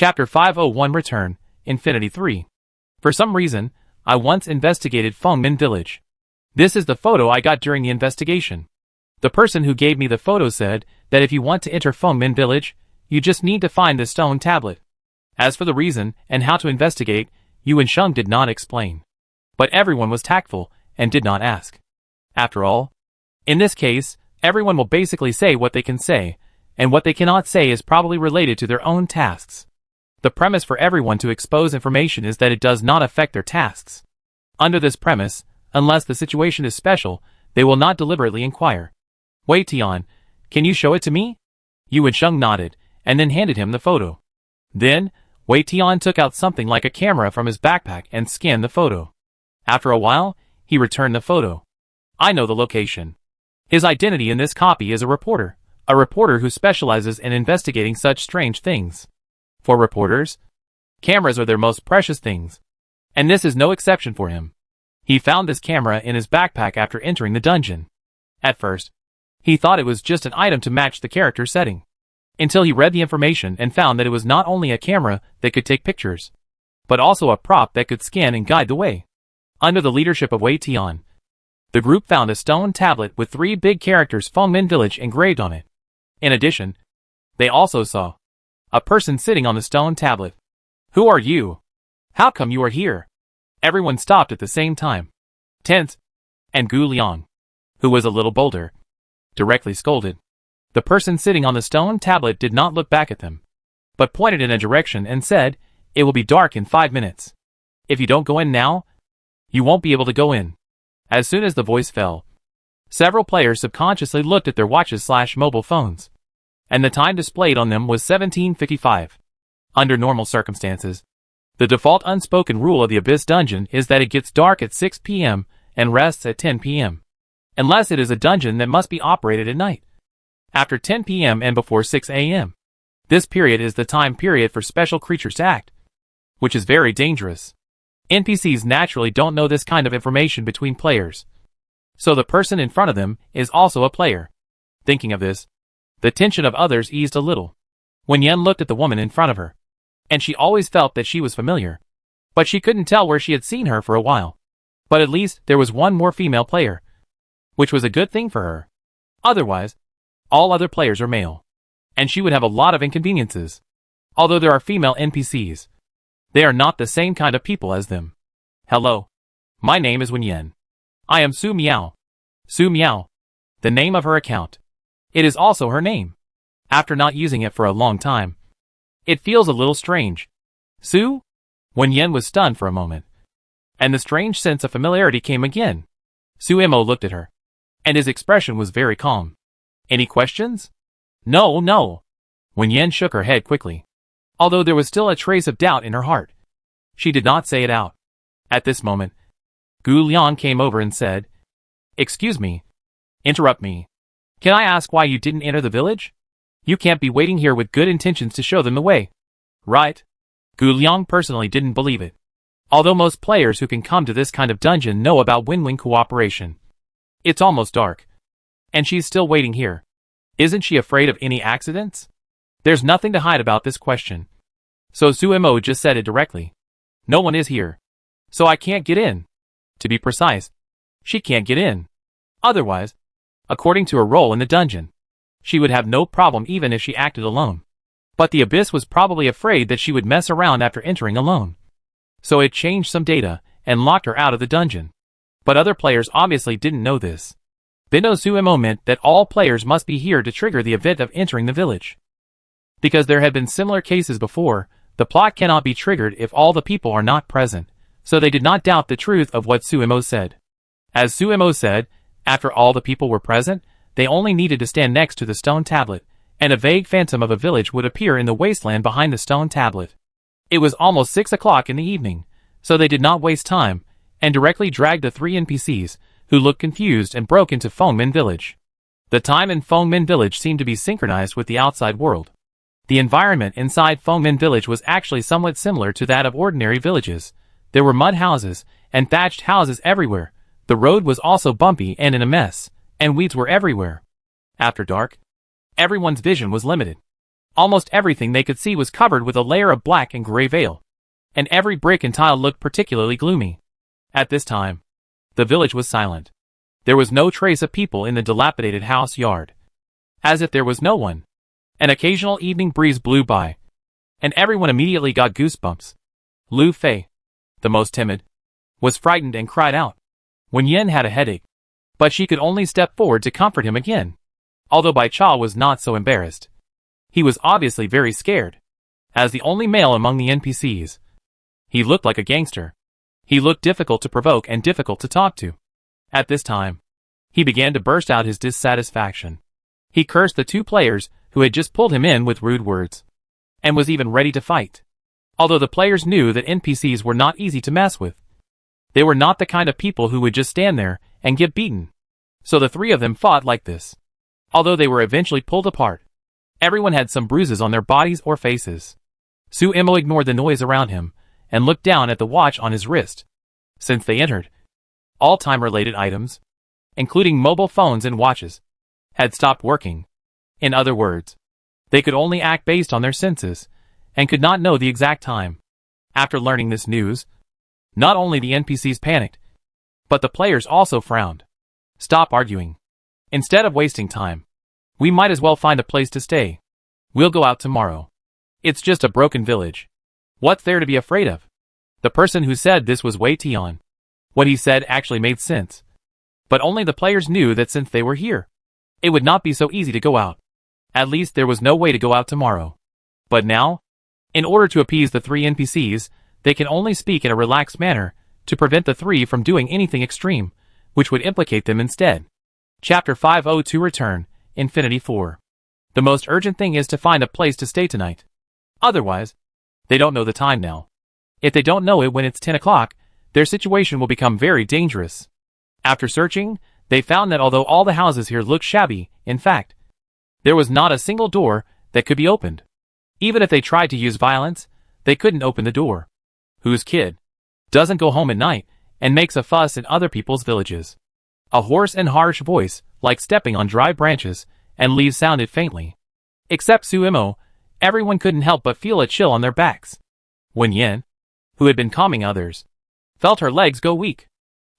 Chapter 501 Return, Infinity 3. For some reason, I once investigated Fengmin Village. This is the photo I got during the investigation. The person who gave me the photo said that if you want to enter Fengmin Village, you just need to find the stone tablet. As for the reason and how to investigate, Yu and Sheng did not explain. But everyone was tactful and did not ask. After all, in this case, everyone will basically say what they can say, and what they cannot say is probably related to their own tasks. The premise for everyone to expose information is that it does not affect their tasks. Under this premise, unless the situation is special, they will not deliberately inquire. Wei Tian, can you show it to me? Yu and Sheng nodded, and then handed him the photo. Then, Wei Tian took out something like a camera from his backpack and scanned the photo. After a while, he returned the photo. I know the location. His identity in this copy is a reporter who specializes in investigating such strange things. For reporters, cameras are their most precious things. And this is no exception for him. He found this camera in his backpack after entering the dungeon. At first, he thought it was just an item to match the character setting. Until he read the information and found that it was not only a camera that could take pictures, but also a prop that could scan and guide the way. Under the leadership of Wei Tian, the group found a stone tablet with 3 big characters Fengmin Village engraved on it. In addition, they also saw a person sitting on the stone tablet. Who are you? How come you are here? Everyone stopped at the same time. Tense. And Gu Liang, who was a little bolder, directly scolded. The person sitting on the stone tablet did not look back at them, but pointed in a direction and said, "It will be dark in 5 minutes. If you don't go in now, you won't be able to go in." As soon as the voice fell, several players subconsciously looked at their watches/mobile phones, and the time displayed on them was 17:55. Under normal circumstances, the default unspoken rule of the Abyss dungeon is that it gets dark at 6 p.m. and rests at 10 p.m. unless it is a dungeon that must be operated at night. After 10 p.m. and before 6 a.m. This period is the time period for special creatures to act, which is very dangerous. NPCs naturally don't know this kind of information between players. So the person in front of them is also a player. Thinking of this, the tension of others eased a little. When Yen looked at the woman in front of her, and she always felt that she was familiar, but she couldn't tell where she had seen her for a while. But at least there was one more female player, which was a good thing for her. Otherwise, all other players are male, and she would have a lot of inconveniences. Although there are female NPCs, they are not the same kind of people as them. Hello. My name is Wen Yen. I am Su Miao. Su Miao. The name of her account. It is also her name. After not using it for a long time, it feels a little strange. Su? Wen Yen was stunned for a moment, and the strange sense of familiarity came again. Su Mo looked at her, and his expression was very calm. Any questions? No. Wen Yen shook her head quickly, although there was still a trace of doubt in her heart. She did not say it out. At this moment, Gu Liang came over and said, "Excuse me. Interrupt me. Can I ask why you didn't enter the village? You can't be waiting here with good intentions to show them the way, right?" Gu Liang personally didn't believe it, although most players who can come to this kind of dungeon know about win-win cooperation. It's almost dark, and she's still waiting here. Isn't she afraid of any accidents? There's nothing to hide about this question. So Su Mo just said it directly. No one is here, so I can't get in. To be precise, she can't get in. Otherwise, according to her role in the dungeon, she would have no problem even if she acted alone. But the Abyss was probably afraid that she would mess around after entering alone. So it changed some data and locked her out of the dungeon. But other players obviously didn't know this. Bino Suemo meant that all players must be here to trigger the event of entering the village. Because there had been similar cases before, the plot cannot be triggered if all the people are not present, so they did not doubt the truth of what Suemo said. As Suemo said, after all the people were present, they only needed to stand next to the stone tablet, and a vague phantom of a village would appear in the wasteland behind the stone tablet. It was almost 6 o'clock in the evening, so they did not waste time, and directly dragged the 3 NPCs, who looked confused and broke into Fengmin Village. The time in Fengmin Village seemed to be synchronized with the outside world. The environment inside Fengmin Village was actually somewhat similar to that of ordinary villages. There were mud houses and thatched houses everywhere. The road was also bumpy and in a mess, and weeds were everywhere. After dark, everyone's vision was limited. Almost everything they could see was covered with a layer of black and gray veil, and every brick and tile looked particularly gloomy. At this time, the village was silent. There was no trace of people in the dilapidated house yard. As if there was no one. An occasional evening breeze blew by, and everyone immediately got goosebumps. Lu Fei, the most timid, was frightened and cried out. Wen Yin had a headache, but she could only step forward to comfort him again. Although Bai Cha was not so embarrassed. He was obviously very scared. As the only male among the NPCs, he looked like a gangster. He looked difficult to provoke and difficult to talk to. At this time, he began to burst out his dissatisfaction. He cursed the two players who had just pulled him in with rude words, and was even ready to fight. Although the players knew that NPCs were not easy to mess with. They were not the kind of people who would just stand there and get beaten. So the three of them fought like this. Although they were eventually pulled apart, everyone had some bruises on their bodies or faces. Su Imo ignored the noise around him, and looked down at the watch on his wrist. Since they entered, all time-related items, including mobile phones and watches, had stopped working. In other words, they could only act based on their senses, and could not know the exact time. After learning this news, not only the NPCs panicked, but the players also frowned. Stop arguing. Instead of wasting time, we might as well find a place to stay. We'll go out tomorrow. It's just a broken village. What's there to be afraid of? The person who said this was Wei Tian. What he said actually made sense. But only the players knew that since they were here, it would not be so easy to go out. At least there was no way to go out tomorrow. But now, in order to appease the three NPCs, they can only speak in a relaxed manner to prevent the three from doing anything extreme, which would implicate them instead. Chapter 502 Return, Infinity 4. The most urgent thing is to find a place to stay tonight. Otherwise, they don't know the time now. If they don't know it when it's 10 o'clock, their situation will become very dangerous. After searching, they found that although all the houses here looked shabby, in fact, there was not a single door that could be opened. Even if they tried to use violence, they couldn't open the door. Whose kid doesn't go home at night and makes a fuss in other people's villages? A hoarse and harsh voice, like stepping on dry branches and leaves, sounded faintly. Except Su Imo, everyone couldn't help but feel a chill on their backs. Wen Yin, who had been calming others, felt her legs go weak.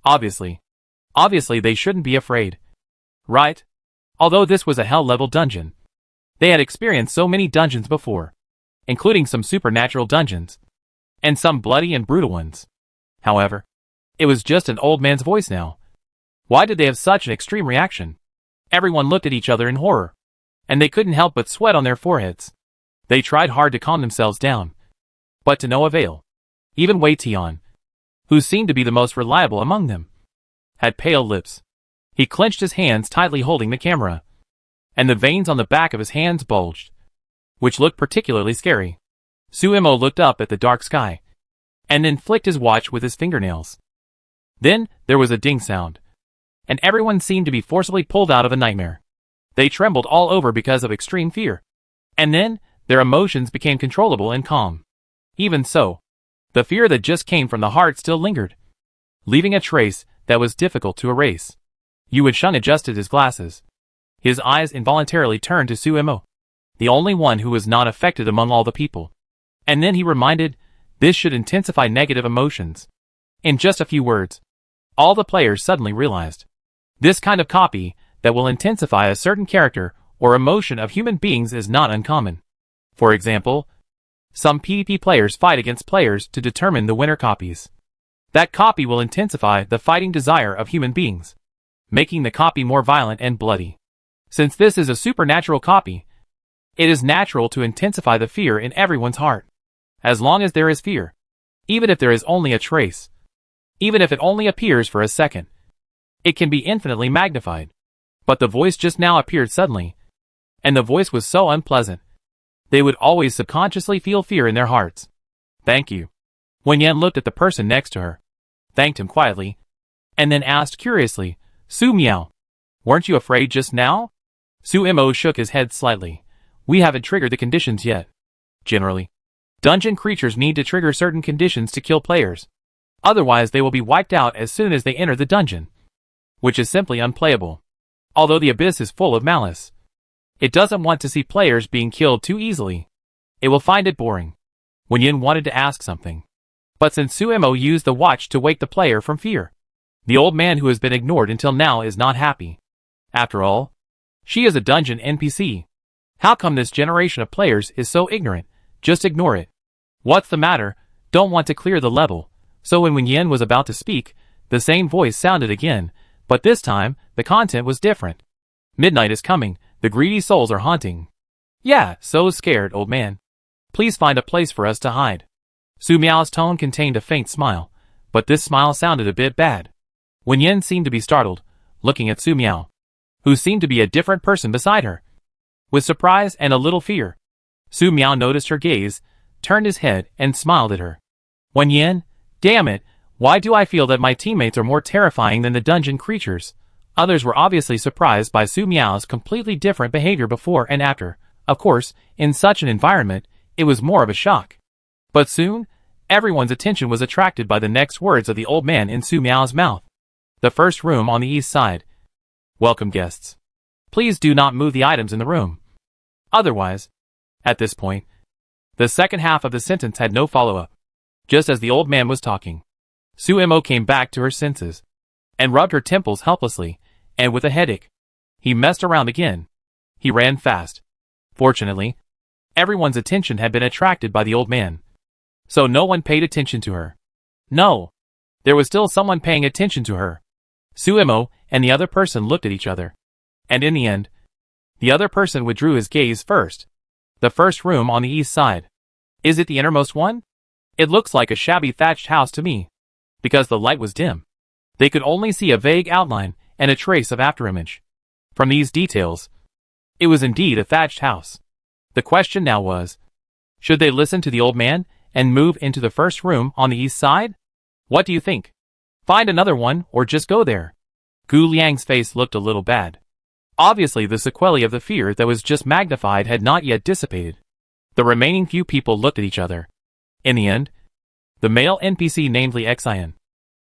Obviously they shouldn't be afraid. Right? Although this was a hell-level dungeon, they had experienced so many dungeons before, including some supernatural dungeons, and some bloody and brutal ones. However, it was just an old man's voice now. Why did they have such an extreme reaction? Everyone looked at each other in horror, and they couldn't help but sweat on their foreheads. They tried hard to calm themselves down, but to no avail. Even Wei Tian, who seemed to be the most reliable among them, had pale lips. He clenched his hands tightly holding the camera, and the veins on the back of his hands bulged, which looked particularly scary. Su Imo looked up at the dark sky, and then flicked his watch with his fingernails. Then there was a ding sound, and everyone seemed to be forcibly pulled out of a nightmare. They trembled all over because of extreme fear, and then their emotions became controllable and calm. Even so, the fear that just came from the heart still lingered, leaving a trace that was difficult to erase. Yuan Shun adjusted his glasses. His eyes involuntarily turned to Su Imo, the only one who was not affected among all the people. And then he reminded, this should intensify negative emotions. In just a few words, all the players suddenly realized. This kind of copy that will intensify a certain character or emotion of human beings is not uncommon. For example, some PvP players fight against players to determine the winner copies. That copy will intensify the fighting desire of human beings, making the copy more violent and bloody. Since this is a supernatural copy, it is natural to intensify the fear in everyone's heart. As long as there is fear, even if there is only a trace, even if it only appears for a second, it can be infinitely magnified. But the voice just now appeared suddenly, and the voice was so unpleasant. They would always subconsciously feel fear in their hearts. Thank you. Wen Yan looked at the person next to her, thanked him quietly, and then asked curiously, Su Miao, weren't you afraid just now? Su Imo shook his head slightly. We haven't triggered the conditions yet. Generally, dungeon creatures need to trigger certain conditions to kill players. Otherwise they will be wiped out as soon as they enter the dungeon, which is simply unplayable. Although the abyss is full of malice, It doesn't want to see players being killed too easily. It will find it boring. Wenyin wanted to ask something. But since Suemo used the watch to wake the player from fear, the old man who has been ignored until now is not happy. After all, she is a dungeon NPC. How come this generation of players is so ignorant? Just ignore it. What's the matter? Don't want to clear the level. So when Wenyin was about to speak, the same voice sounded again, but this time, the content was different. Midnight is coming, the greedy souls are haunting. Yeah, so scared, old man. Please find a place for us to hide. Su Miao's tone contained a faint smile, but this smile sounded a bit bad. Wenyin seemed to be startled, looking at Su Miao, who seemed to be a different person beside her. With surprise and a little fear, Su Miao noticed her gaze, turned his head, and smiled at her. Wenyin, damn it, why do I feel that my teammates are more terrifying than the dungeon creatures? Others were obviously surprised by Su Miao's completely different behavior before and after. Of course, in such an environment, it was more of a shock. But soon, everyone's attention was attracted by the next words of the old man in Su Miao's mouth. The first room on the east side. Welcome guests. Please do not move the items in the room. Otherwise, at this point, the second half of the sentence had no follow-up. Just as the old man was talking, Suemo came back to her senses and rubbed her temples helplessly, and with a headache. He messed around again. He ran fast. Fortunately, everyone's attention had been attracted by the old man, so no one paid attention to her. No, there was still someone paying attention to her. Suemo and the other person looked at each other, and in the end, the other person withdrew his gaze first. The first room on the east side. Is it the innermost one? It looks like a shabby thatched house to me. Because the light was dim, they could only see a vague outline and a trace of afterimage. From these details, it was indeed a thatched house. The question now was, should they listen to the old man and move into the first room on the east side? What do you think? Find another one or just go there? Gu Liang's face looked a little bad. Obviously the sequelae of the fear that was just magnified had not yet dissipated. The remaining few people looked at each other. In the end, the male NPC named Li Xian,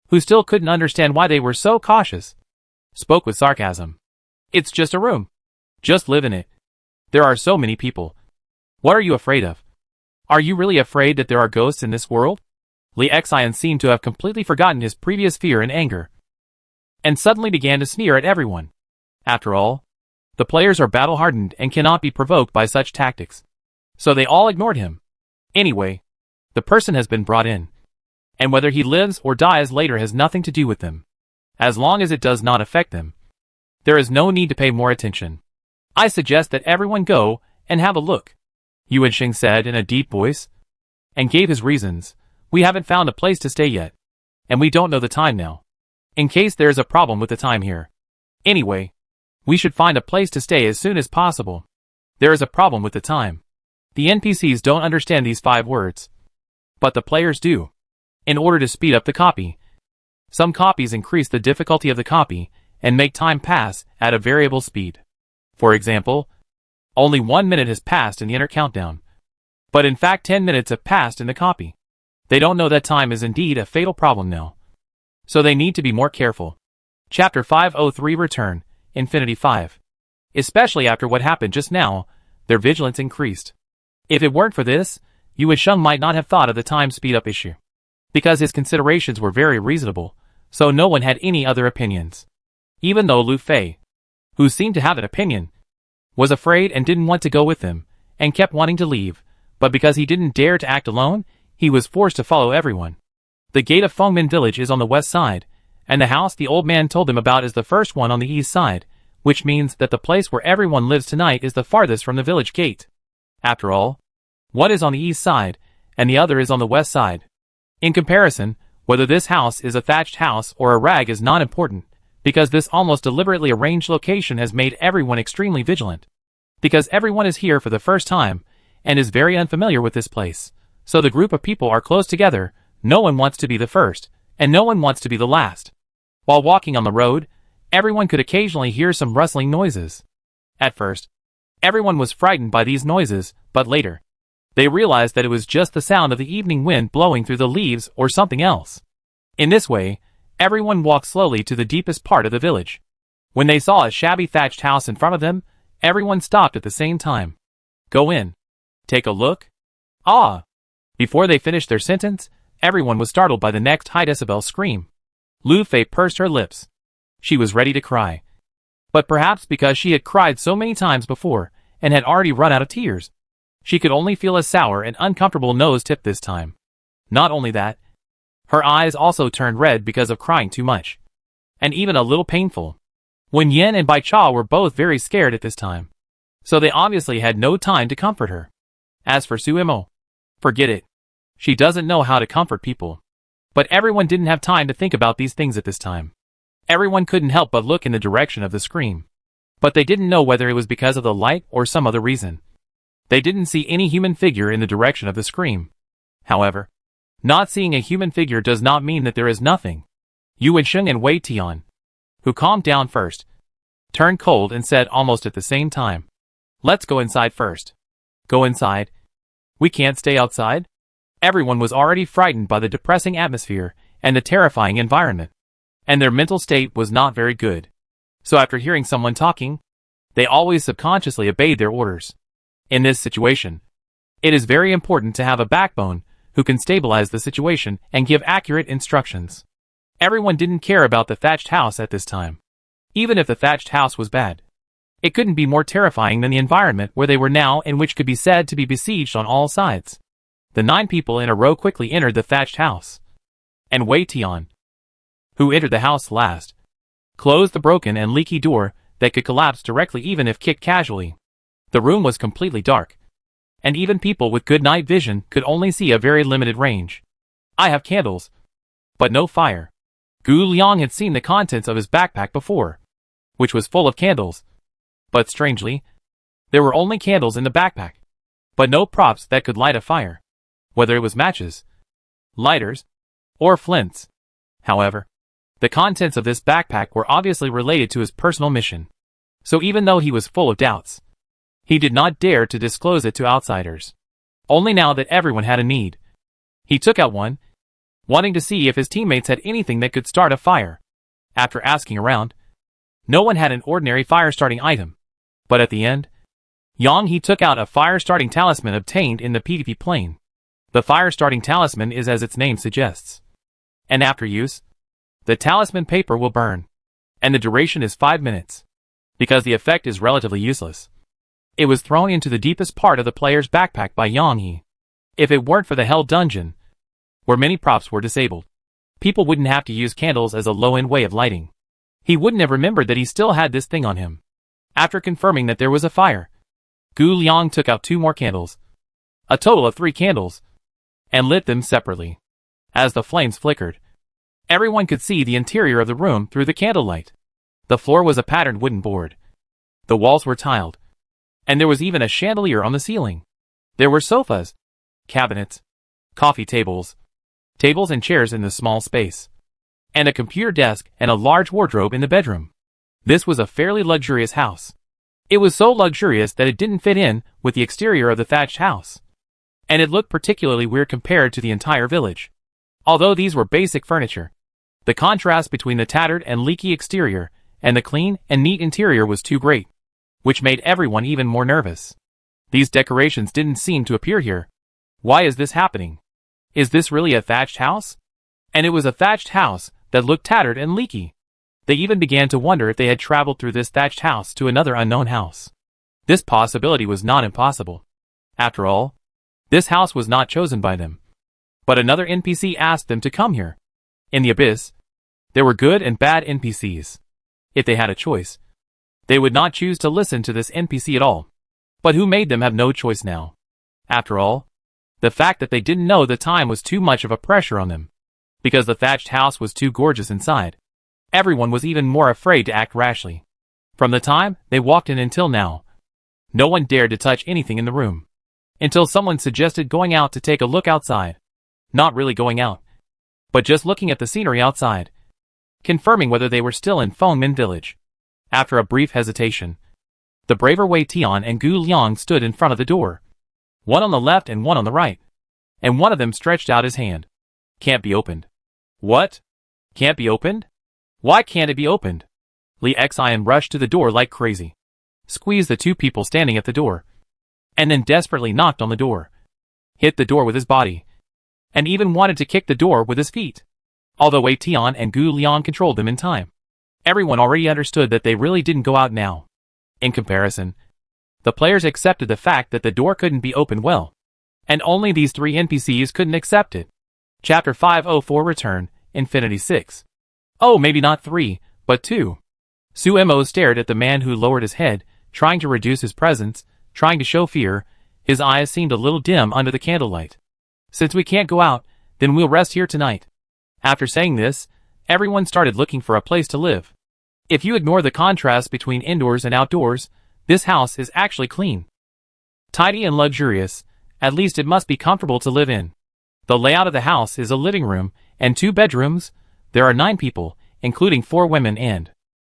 who still couldn't understand why they were so cautious, spoke with sarcasm. It's just a room. Just live in it. There are so many people. What are you afraid of? Are you really afraid that there are ghosts in this world? Li Xian seemed to have completely forgotten his previous fear and anger, and suddenly began to sneer at everyone. After all, the players are battle-hardened and cannot be provoked by such tactics. So they all ignored him. Anyway, the person has been brought in, and whether he lives or dies later has nothing to do with them. As long as it does not affect them, there is no need to pay more attention. I suggest that everyone go and have a look, Yuan Xing said in a deep voice, and gave his reasons. We haven't found a place to stay yet, and we don't know the time now, in case there is a problem with the time here. Anyway, we should find a place to stay as soon as possible. There is a problem with the time. The NPCs don't understand these 5 words, but the players do. In order to speed up the copy, some copies increase the difficulty of the copy and make time pass at a variable speed. For example, only 1 minute has passed in the inner countdown, but in fact 10 minutes have passed in the copy. They don't know that time is indeed a fatal problem now, so they need to be more careful. Chapter 503 Return, Infinity 5. Especially after what happened just now, their vigilance increased. If it weren't for this, Yuan Sheng might not have thought of the time speed-up issue, because his considerations were very reasonable, so no one had any other opinions. Even though Lu Fei, who seemed to have an opinion, was afraid and didn't want to go with them, and kept wanting to leave, but because he didn't dare to act alone, he was forced to follow everyone. The gate of Fengmin village is on the west side, and the house the old man told them about is the first one on the east side, which means that the place where everyone lives tonight is the farthest from the village gate. After all, one is on the east side, and the other is on the west side. In comparison, whether this house is a thatched house or a rag is not important, because this almost deliberately arranged location has made everyone extremely vigilant. Because everyone is here for the first time, and is very unfamiliar with this place, so the group of people are close together. No one wants to be the first, and no one wants to be the last. While walking on the road, everyone could occasionally hear some rustling noises. At first, everyone was frightened by these noises, but later, they realized that it was just the sound of the evening wind blowing through the leaves or something else. In this way, everyone walked slowly to the deepest part of the village. When they saw a shabby thatched house in front of them, Everyone stopped at the same time. Go in. Take a look. Ah! Before they finished their sentence, everyone was startled by the next high-decibel scream. Lu Fei pursed her lips. She was ready to cry. But perhaps because she had cried so many times before, and had already run out of tears, she could only feel a sour and uncomfortable nose tip this time. Not only that, her eyes also turned red because of crying too much. And even a little painful. Wen Yin and Bai Cha were both very scared at this time. So they obviously had no time to comfort her. As for Su Imo, forget it. She doesn't know how to comfort people. But everyone didn't have time to think about these things at this time. Everyone couldn't help but look in the direction of the scream. But they didn't know whether it was because of the light or some other reason. They didn't see any human figure in the direction of the scream. However, not seeing a human figure does not mean that there is nothing. Yu Wensheng and Wei Tian, who calmed down first, turned cold and said almost at the same time, "Let's go inside first." Go inside? We can't stay outside? Everyone was already frightened by the depressing atmosphere and the terrifying environment. And their mental state was not very good. So after hearing someone talking, they always subconsciously obeyed their orders. In this situation, it is very important to have a backbone who can stabilize the situation and give accurate instructions. Everyone didn't care about the thatched house at this time. Even if the thatched house was bad, it couldn't be more terrifying than the environment where they were now and which could be said to be besieged on all sides. The 9 people in a row quickly entered the thatched house. And Wei Tian, who entered the house last, closed the broken and leaky door that could collapse directly even if kicked casually. The room was completely dark, and even people with good night vision could only see a very limited range. I have candles, but no fire. Gu Liang had seen the contents of his backpack before, which was full of candles. But strangely, there were only candles in the backpack, but no props that could light a fire, whether it was matches, lighters, or flints. However, the contents of this backpack were obviously related to his personal mission. So even though he was full of doubts, he did not dare to disclose it to outsiders. Only now that everyone had a need, he took out one, wanting to see if his teammates had anything that could start a fire. After asking around, no one had an ordinary fire-starting item. But at the end, Yang He took out a fire-starting talisman obtained in the PvP plane. The fire-starting talisman is as its name suggests. And after use, the talisman paper will burn. And the duration is 5 minutes. Because the effect is relatively useless. It was thrown into the deepest part of the player's backpack by Yang He. If it weren't for the Hell Dungeon, where many props were disabled, people wouldn't have to use candles as a low-end way of lighting. He wouldn't have remembered that he still had this thing on him. After confirming that there was a fire, Gu Liang took out 2 more candles, a total of 3 candles, and lit them separately. As the flames flickered, everyone could see the interior of the room through the candlelight. The floor was a patterned wooden board. The walls were tiled, and there was even a chandelier on the ceiling. There were sofas, cabinets, coffee tables, tables and chairs in the small space, and a computer desk and a large wardrobe in the bedroom. This was a fairly luxurious house. It was so luxurious that it didn't fit in with the exterior of the thatched house. And it looked particularly weird compared to the entire village. Although these were basic furniture, the contrast between the tattered and leaky exterior and the clean and neat interior was too great, which made everyone even more nervous. These decorations didn't seem to appear here. Why is this happening? Is this really a thatched house? And it was a thatched house that looked tattered and leaky. They even began to wonder if they had traveled through this thatched house to another unknown house. This possibility was not impossible. After all, this house was not chosen by them. But another NPC asked them to come here. In the abyss, there were good and bad NPCs. If they had a choice, they would not choose to listen to this NPC at all. But who made them have no choice now? After all, the fact that they didn't know the time was too much of a pressure on them. Because the thatched house was too gorgeous inside, everyone was even more afraid to act rashly. From the time they walked in until now, no one dared to touch anything in the room. Until someone suggested going out to take a look outside. Not really going out, but just looking at the scenery outside, confirming whether they were still in Fengmin village. After a brief hesitation, the braver Wei Tian and Gu Liang stood in front of the door. One on the left and one on the right. And one of them stretched out his hand. Can't be opened. What? Can't be opened? Why can't it be opened? Li Xian rushed to the door like crazy. squeezed the two people standing at the door, and then desperately knocked on the door, hit the door with his body, and even wanted to kick the door with his feet. Although Wei Tian and Gu Liang controlled them in time, everyone already understood that they really didn't go out now. In comparison, the players accepted the fact that the door couldn't be opened well, and only these three NPCs couldn't accept it. Chapter 504 Return, Infinity 6. Oh, maybe not 3, but 2. Su Mo stared at the man who lowered his head, trying to reduce his presence, trying to show fear. His eyes seemed a little dim under the candlelight. Since we can't go out, then we'll rest here tonight. After saying this, everyone started looking for a place to live. If you ignore the contrast between indoors and outdoors, this house is actually clean, tidy and luxurious. At least it must be comfortable to live in. The layout of the house is a living room and 2 bedrooms. There are 9 people, including 4 women and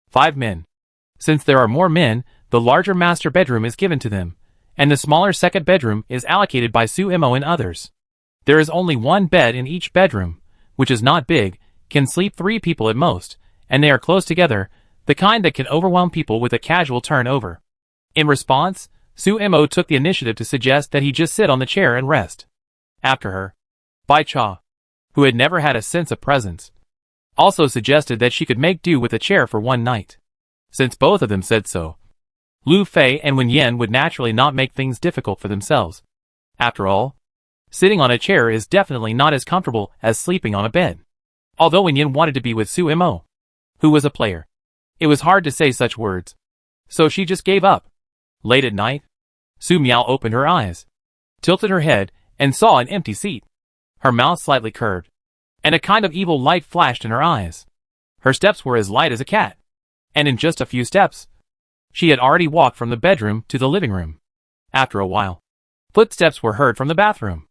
5 men. Since there are more men, the larger master bedroom is given to them, and the smaller second bedroom is allocated by Su Mo and others. There is only 1 bed in each bedroom, which is not big, can sleep 3 people at most, and they are close together, the kind that can overwhelm people with a casual turnover. In response, Su Mo took the initiative to suggest that he just sit on the chair and rest. After her, Bai Cha, who had never had a sense of presence, also suggested that she could make do with a chair for one night. Since both of them said so, Lu Fei and Wen Yan would naturally not make things difficult for themselves. After all, sitting on a chair is definitely not as comfortable as sleeping on a bed. Although Wen Yan wanted to be with Su Mo, who was a player, it was hard to say such words, so she just gave up. Late at night, Su Miao opened her eyes, tilted her head, and saw an empty seat. Her mouth slightly curved, and a kind of evil light flashed in her eyes. Her steps were as light as a cat, and in just a few steps, she had already walked from the bedroom to the living room. After a while, footsteps were heard from the bathroom,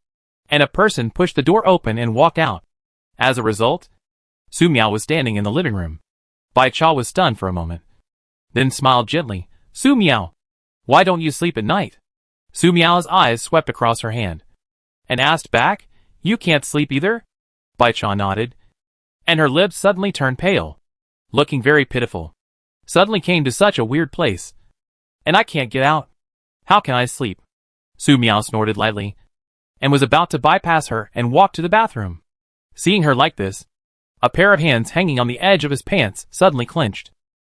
and a person pushed the door open and walked out. As a result, Su Miao was standing in the living room. Bai Cha was stunned for a moment, then smiled gently. Su Miao, why don't you sleep at night? Su Miao's eyes swept across her hand, and asked back, you can't sleep either? Bai Cha nodded, and her lips suddenly turned pale, looking very pitiful. Suddenly came to such a weird place, and I can't get out. How can I sleep? Su Miao snorted lightly, and was about to bypass her and walk to the bathroom. Seeing her like this, a pair of hands hanging on the edge of his pants suddenly clenched.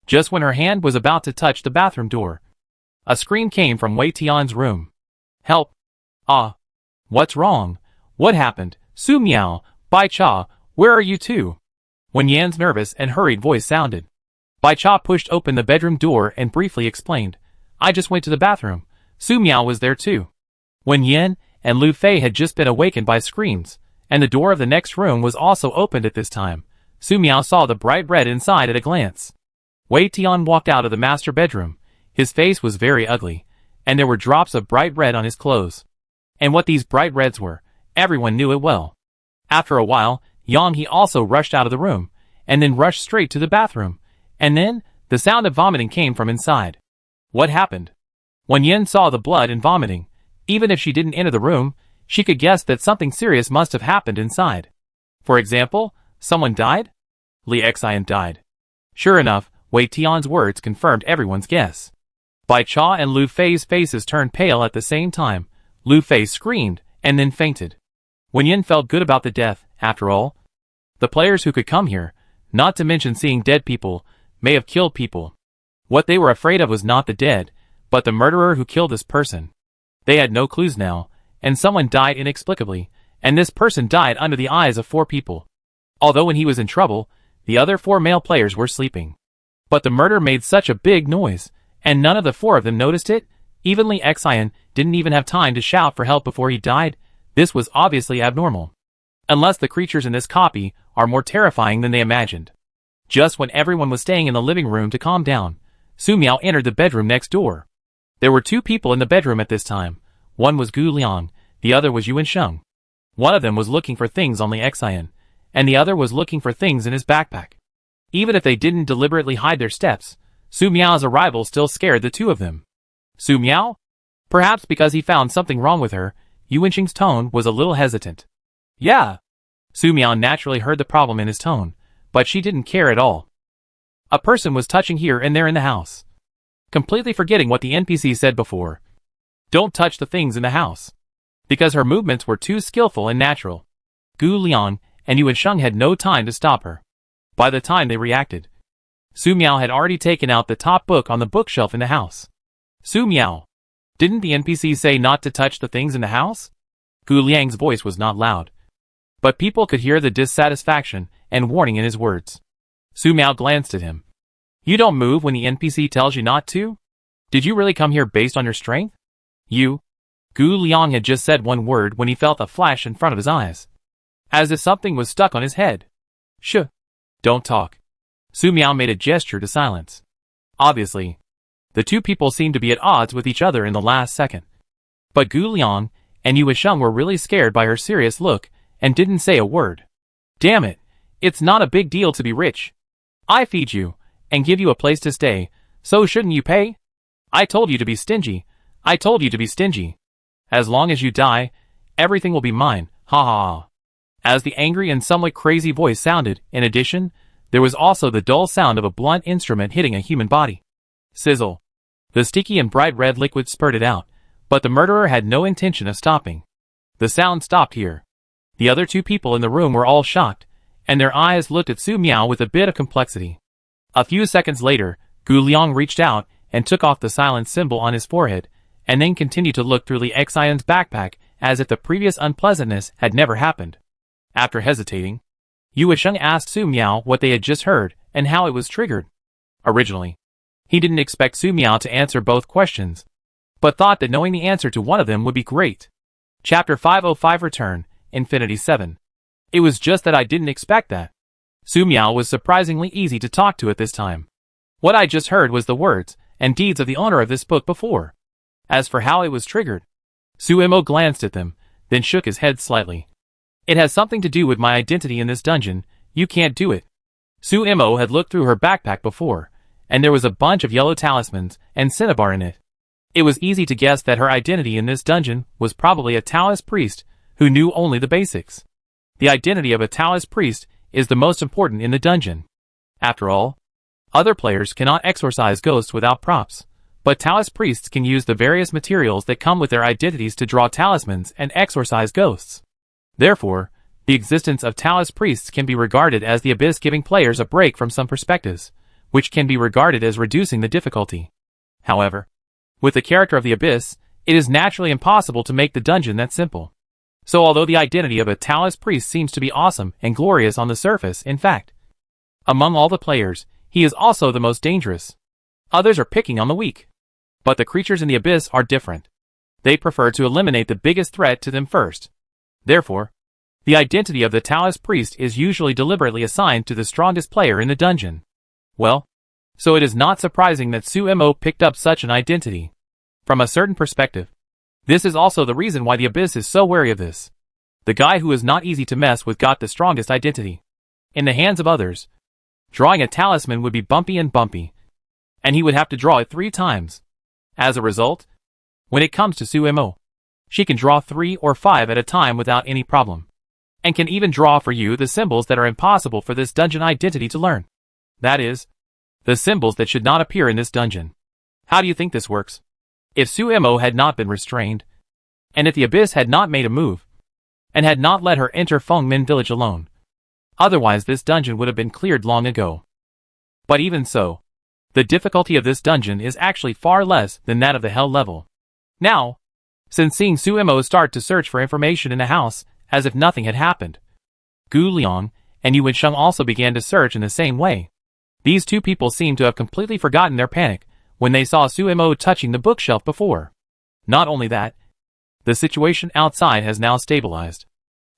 Just when her hand was about to touch the bathroom door, a scream came from Wei Tian's room. Help! Ah! What's wrong? What happened? Su Miao, Bai Cha, where are you two? Wen Yan's nervous and hurried voice sounded. Bai Cha pushed open the bedroom door and briefly explained, I just went to the bathroom. Su Miao was there too. Wen Yan and Lu Fei had just been awakened by screams, and the door of the next room was also opened at this time. Su Miao saw the bright red inside at a glance. Wei Tian walked out of the master bedroom. His face was very ugly, and there were drops of bright red on his clothes. And what these bright reds were, everyone knew it well. After a while, Yang He also rushed out of the room, and then rushed straight to the bathroom, and then, the sound of vomiting came from inside. What happened? When Yen saw the blood and vomiting, even if she didn't enter the room, she could guess that something serious must have happened inside. For example, someone died? Li Xian died. Sure enough, Wei Tian's words confirmed everyone's guess. Bai Cha and Lu Fei's faces turned pale at the same time. Lu Fei screamed, and then fainted. Wen Yen felt good about the death, after all. The players who could come here, not to mention seeing dead people, may have killed people. What they were afraid of was not the dead, but the murderer who killed this person. They had no clues now, and someone died inexplicably, and this person died under the eyes of 4 people. Although when he was in trouble, the other 4 male players were sleeping. But the murder made such a big noise, and none of the 4 of them noticed it. Even Li Xian didn't even have time to shout for help before he died. This was obviously abnormal. Unless the creatures in this copy are more terrifying than they imagined. Just when everyone was staying in the living room to calm down, Su Miao entered the bedroom next door. There were 2 people in the bedroom at this time. One was Gu Liang, the other was Yuan Sheng. One of them was looking for things on Li Xian, and the other was looking for things in his backpack. Even if they didn't deliberately hide their steps, Su Miao's arrival still scared the 2 of them. Su Miao? Perhaps because he found something wrong with her, Yuan Sheng's tone was a little hesitant. Yeah. Su Miao naturally heard the problem in his tone, but she didn't care at all. A person was touching here and there in the house. completely forgetting what the NPC said before. Don't touch the things in the house. Because her movements were too skillful and natural. Gu Liang and Yuan Sheng had no time to stop her. By the time they reacted, Su Miao had already taken out the top book on the bookshelf in the house. Su Miao, didn't the NPC say not to touch the things in the house? Gu Liang's voice was not loud, but people could hear the dissatisfaction and warning in his words. Su Miao glanced at him. You don't move when the NPC tells you not to? Did you really come here based on your strength? You? Gu Liang had just said one word when he felt a flash in front of his eyes, as if something was stuck on his head. Shh. Don't talk. Su Miao made a gesture to silence. Obviously, the two people seemed to be at odds with each other in the last second. But Gu Liang and Yuan Sheng were really scared by her serious look and didn't say a word. Damn it, it's not a big deal to be rich. I feed you and give you a place to stay, so shouldn't you pay? I told you to be stingy. I told you to be stingy. As long as you die, everything will be mine, ha ha ha. As the angry and somewhat crazy voice sounded, in addition, there was also the dull sound of a blunt instrument hitting a human body. Sizzle. The sticky and bright red liquid spurted out, but the murderer had no intention of stopping. The sound stopped here. The other two people in the room were all shocked, and their eyes looked at Su Miao with a bit of complexity. A few seconds later, Gu Liang reached out and took off the silent symbol on his forehead, and then continued to look through Li Xian's backpack as if the previous unpleasantness had never happened. After hesitating, Yuan Sheng asked Su Miao what they had just heard and how it was triggered. Originally, he didn't expect Su Miao to answer both questions, but thought that knowing the answer to one of them would be great. Chapter 505 Return, Infinity 7. It was just that I didn't expect that. Su Miao was surprisingly easy to talk to at this time. What I just heard was the words and deeds of the owner of this book before. As for how it was triggered, Su Mo glanced at them, then shook his head slightly. It has something to do with my identity in this dungeon. You can't do it. Su Mo had looked through her backpack before, and there was a bunch of yellow talismans and cinnabar in it. It was easy to guess that her identity in this dungeon was probably a Taoist priest who knew only the basics. The identity of a Taoist priest is the most important in the dungeon. After all, other players cannot exorcise ghosts without props, but Taoist priests can use the various materials that come with their identities to draw talismans and exorcise ghosts. Therefore, the existence of Taoist priests can be regarded as the abyss, giving players a break from some perspectives, which can be regarded as reducing the difficulty. However, with the character of the abyss, it is naturally impossible to make the dungeon that simple. So although the identity of a Taoist priest seems to be awesome and glorious on the surface, in fact, among all the players, he is also the most dangerous. Others are picking on the weak. But the creatures in the abyss are different. They prefer to eliminate the biggest threat to them first. Therefore, the identity of the Taoist priest is usually deliberately assigned to the strongest player in the dungeon. Well, so it is not surprising that Su Mo picked up such an identity. From a certain perspective, this is also the reason why the abyss is so wary of this. The guy who is not easy to mess with got the strongest identity. In the hands of others, drawing a talisman would be bumpy, and he would have to draw it 3 times. As a result, when it comes to Su Mo, she can draw 3 or 5 at a time without any problem, and can even draw for you the symbols that are impossible for this dungeon identity to learn. That is, the symbols that should not appear in this dungeon. How do you think this works? If Su Mo had not been restrained, and if the abyss had not made a move, and had not let her enter Feng Min village alone, otherwise this dungeon would have been cleared long ago. But even so, the difficulty of this dungeon is actually far less than that of the hell level. Now, since seeing Su Mo start to search for information in the house, as if nothing had happened, Gu Liang and Yuan Sheng also began to search in the same way. These two people seemed to have completely forgotten their panic when they saw Su Mo touching the bookshelf before. Not only that, the situation outside has now stabilized.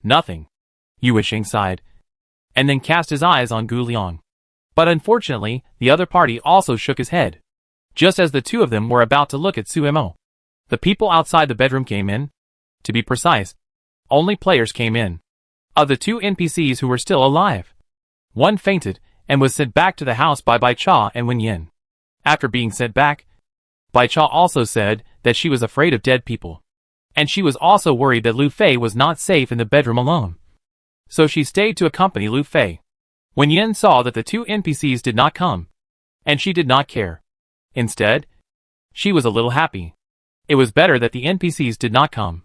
Nothing. Yuan Sheng sighed, and then cast his eyes on Gu Liang. But unfortunately, the other party also shook his head. Just as the two of them were about to look at Su Mo, the people outside the bedroom came in. To be precise, only players came in. Of the 2 NPCs who were still alive, one fainted and was sent back to the house by Bai Cha and Wen Yin. After being sent back, Bai Cha also said that she was afraid of dead people, and she was also worried that Lu Fei was not safe in the bedroom alone. So she stayed to accompany Lu Fei. Wen Yin saw that the 2 NPCs did not come, and she did not care. Instead, She was a little happy. It was better that the NPCs did not come.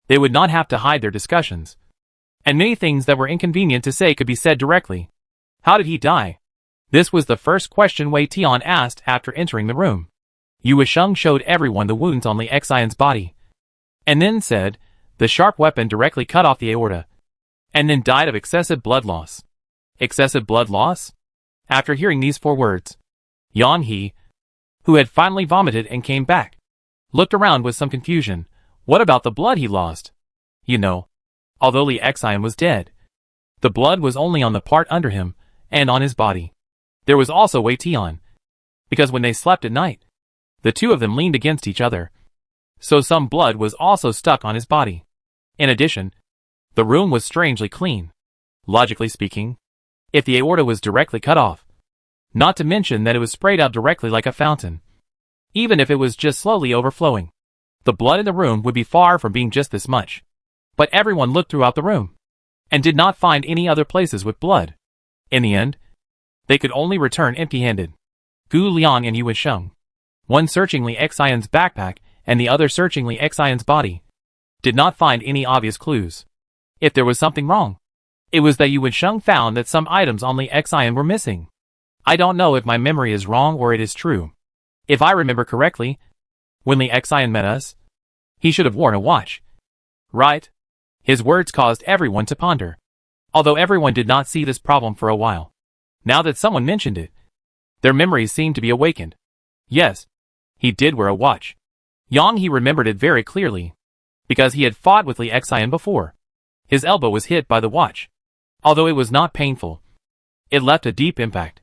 They would not have to hide their discussions. And many things that were inconvenient to say could be said directly. How did he die? This was the first question Wei Tian asked after entering the room. Yu Sheng showed everyone the wounds on Li Xian's body. And then said, the sharp weapon directly cut off the aorta. And then died of excessive blood loss. Excessive blood loss? After hearing these 4 words, Yang He, who had finally vomited and came back, looked around with some confusion. What about the blood he lost? You know, although Li Xian was dead, the blood was only on the part under him, and on his body. There was also Wei Tian, because when they slept at night, the two of them leaned against each other, so some blood was also stuck on his body. In addition, the room was strangely clean. Logically speaking, if the aorta was directly cut off, not to mention that it was sprayed out directly like a fountain, even if it was just slowly overflowing, the blood in the room would be far from being just this much. But everyone looked throughout the room, and did not find any other places with blood. In the end, they could only return empty-handed. Gu Liang and Yu Sheng, one searching Li Xian's backpack and the other searching Li Xian's body, did not find any obvious clues. If there was something wrong, it was that Yu Sheng found that some items on Li Xian were missing. I don't know if my memory is wrong or it is true. If I remember correctly, when Li Xian met us, he should have worn a watch. Right? His words caused everyone to ponder. Although everyone did not see this problem for a while. Now that someone mentioned it, their memories seemed to be awakened. Yes, he did wear a watch. Yang He remembered it very clearly, because he had fought with Li Xian before. His elbow was hit by the watch. Although it was not painful, it left a deep impact.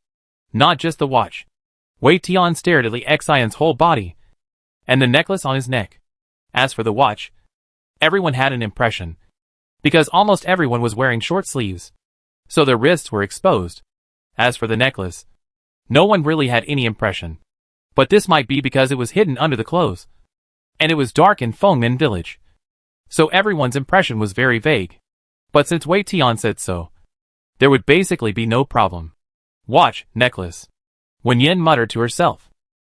Not just the watch. Wei Tian stared at Li Xian's whole body, and the necklace on his neck. As for the watch, everyone had an impression, because almost everyone was wearing short sleeves, so their wrists were exposed. As for the necklace, no one really had any impression. But this might be because it was hidden under the clothes, and it was dark in Fengmin village. So everyone's impression was very vague. But since Wei Tian said so, there would basically be no problem. Watch, necklace. Wen Yin muttered to herself.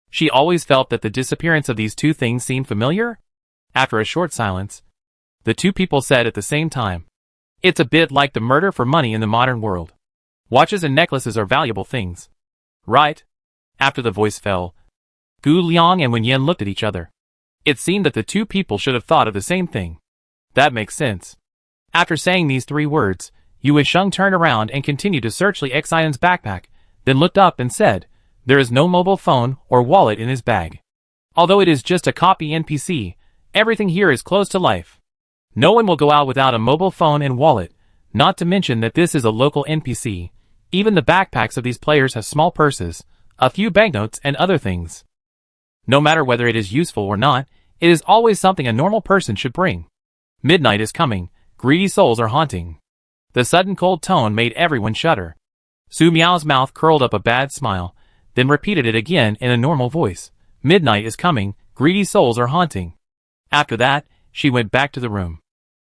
She always felt that the disappearance of these two things seemed familiar. After a short silence, the two people said at the same time, it's a bit like the murder for money in the modern world. Watches and necklaces are valuable things. Right? After the voice fell, Gu Liang and Wen Yin looked at each other. It seemed that the two people should have thought of the same thing. That makes sense. After saying these 3 words, Yu Sheng turned around and continued to search Li Xian's backpack, then looked up and said, there is no mobile phone or wallet in his bag. Although it is just a copy NPC, everything here is close to life. No one will go out without a mobile phone and wallet, not to mention that this is a local NPC. Even the backpacks of these players have small purses, a few banknotes and other things. No matter whether it is useful or not, it is always something a normal person should bring. Midnight is coming, greedy souls are haunting. The sudden cold tone made everyone shudder. Su Miao's mouth curled up a bad smile, then repeated it again in a normal voice. Midnight is coming, greedy souls are haunting. After that, she went back to the room.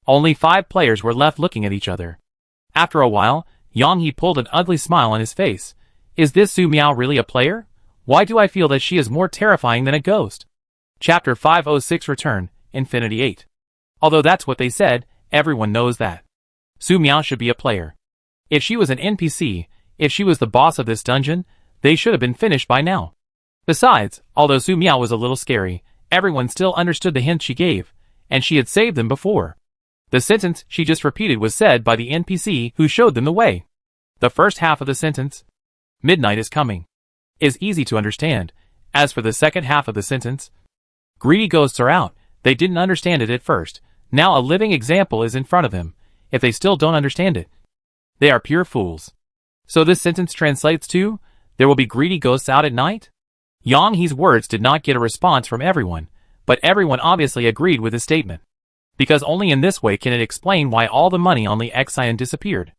Only 5 players were left looking at each other. After a while, Yang He pulled an ugly smile on his face. Is this Su Miao really a player? Why do I feel that she is more terrifying than a ghost? Chapter 506 Return, Infinity 8. Although that's what they said, everyone knows that Su Miao should be a player. If she was an NPC, if she was the boss of this dungeon, they should have been finished by now. Besides, although Su Miao was a little scary, everyone still understood the hint she gave, and she had saved them before. The sentence she just repeated was said by the NPC who showed them the way. The first half of the sentence, midnight is coming, is easy to understand. As for the second half of the sentence, greedy ghosts are out, they didn't understand it at first. Now a living example is in front of them. If they still don't understand it, they are pure fools. So this sentence translates to, there will be greedy ghosts out at night? Yang He's words did not get a response from everyone, but everyone obviously agreed with his statement. Because only in this way can it explain why all the money on Li Xian disappeared.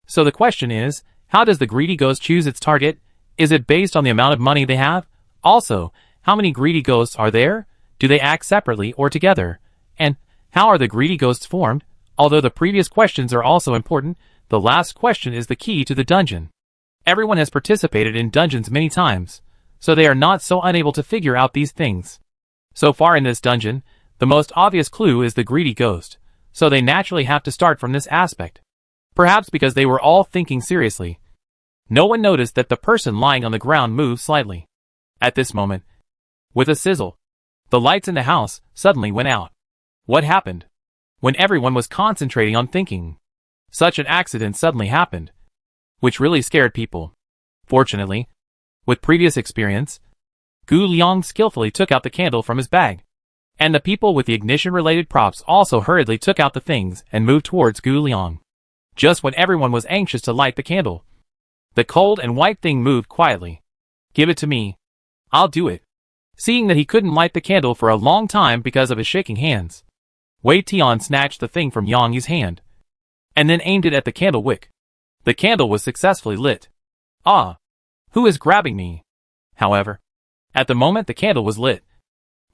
So the question is, how does the greedy ghost choose its target? Is it based on the amount of money they have? Also, how many greedy ghosts are there? Do they act separately or together? And how are the greedy ghosts formed? Although the previous questions are also important, the last question is the key to the dungeon. Everyone has participated in dungeons many times, so they are not so unable to figure out these things. So far in this dungeon, the most obvious clue is the greedy ghost, so they naturally have to start from this aspect. Perhaps because they were all thinking seriously. No one noticed that the person lying on the ground moved slightly. At this moment, with a sizzle, the lights in the house suddenly went out. What happened? When everyone was concentrating on thinking, such an accident suddenly happened, which really scared people. Fortunately, with previous experience, Gu Liang skillfully took out the candle from his bag, and the people with the ignition-related props also hurriedly took out the things and moved towards Gu Liang. Just when everyone was anxious to light the candle, the cold and white thing moved quietly. Give it to me. I'll do it. Seeing that he couldn't light the candle for a long time because of his shaking hands, Wei Tian snatched the thing from Yang Yi's hand, and then aimed it at the candle wick. The candle was successfully lit. Ah! Who is grabbing me? However, at the moment the candle was lit,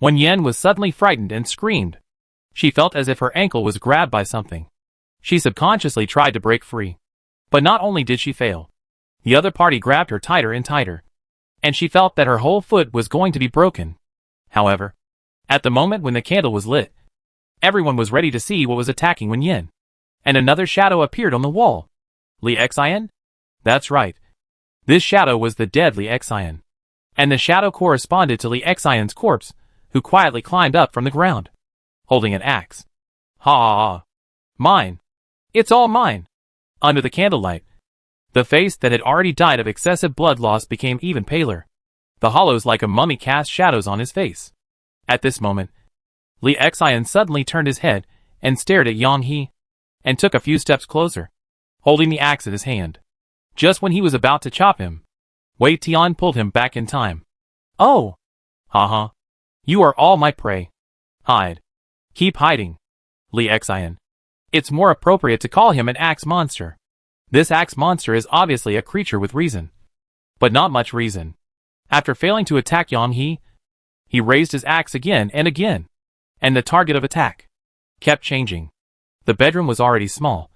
Wen Yan was suddenly frightened and screamed. She felt as if her ankle was grabbed by something. She subconsciously tried to break free. But not only did she fail, the other party grabbed her tighter and tighter, and she felt that her whole foot was going to be broken. However, at the moment when the candle was lit, everyone was ready to see what was attacking Wen Yan. And another shadow appeared on the wall. Li Xian? That's right. This shadow was the dead Li Xian. And the shadow corresponded to Li Xian's corpse, who quietly climbed up from the ground, holding an axe. Ha ha ha. Mine. It's all mine. Under the candlelight, the face that had already died of excessive blood loss became even paler. The hollows like a mummy cast shadows on his face. At this moment, Li Xian suddenly turned his head and stared at Yang He, and took a few steps closer, holding the axe in his hand. Just when he was about to chop him, Wei Tian pulled him back in time. Oh! Haha. You are all my prey. Hide. Keep hiding. Li Xian. It's more appropriate to call him an axe monster. This axe monster is obviously a creature with reason. But not much reason. After failing to attack Yang he raised his axe again and again. And the target of attack kept changing. The bedroom was already small,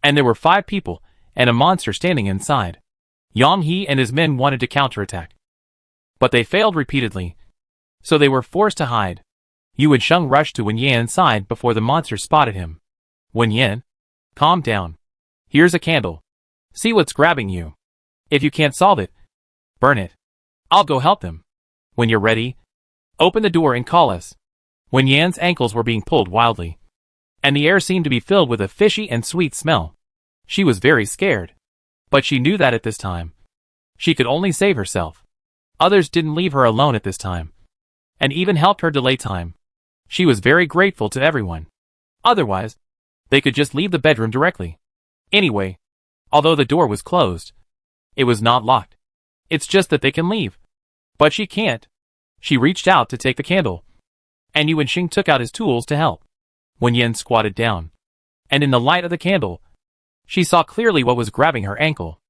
and there were 5 people and a monster standing inside. Yang He and his men wanted to counterattack, but they failed repeatedly, so they were forced to hide. Yu and Sheng rushed to Wen Yan's side before the monster spotted him. Wen Yan, calm down. Here's a candle. See what's grabbing you. If you can't solve it, burn it. I'll go help them. When you're ready, open the door and call us. Wen Yan's ankles were being pulled wildly, and the air seemed to be filled with a fishy and sweet smell. She was very scared, but she knew that at this time, she could only save herself. Others didn't leave her alone at this time, and even helped her delay time. She was very grateful to everyone. Otherwise, they could just leave the bedroom directly. Anyway, although the door was closed, it was not locked. It's just that they can leave. But she can't. She reached out to take the candle, and Yu and Xing took out his tools to help. Wen Yan squatted down, and in the light of the candle, she saw clearly what was grabbing her ankle.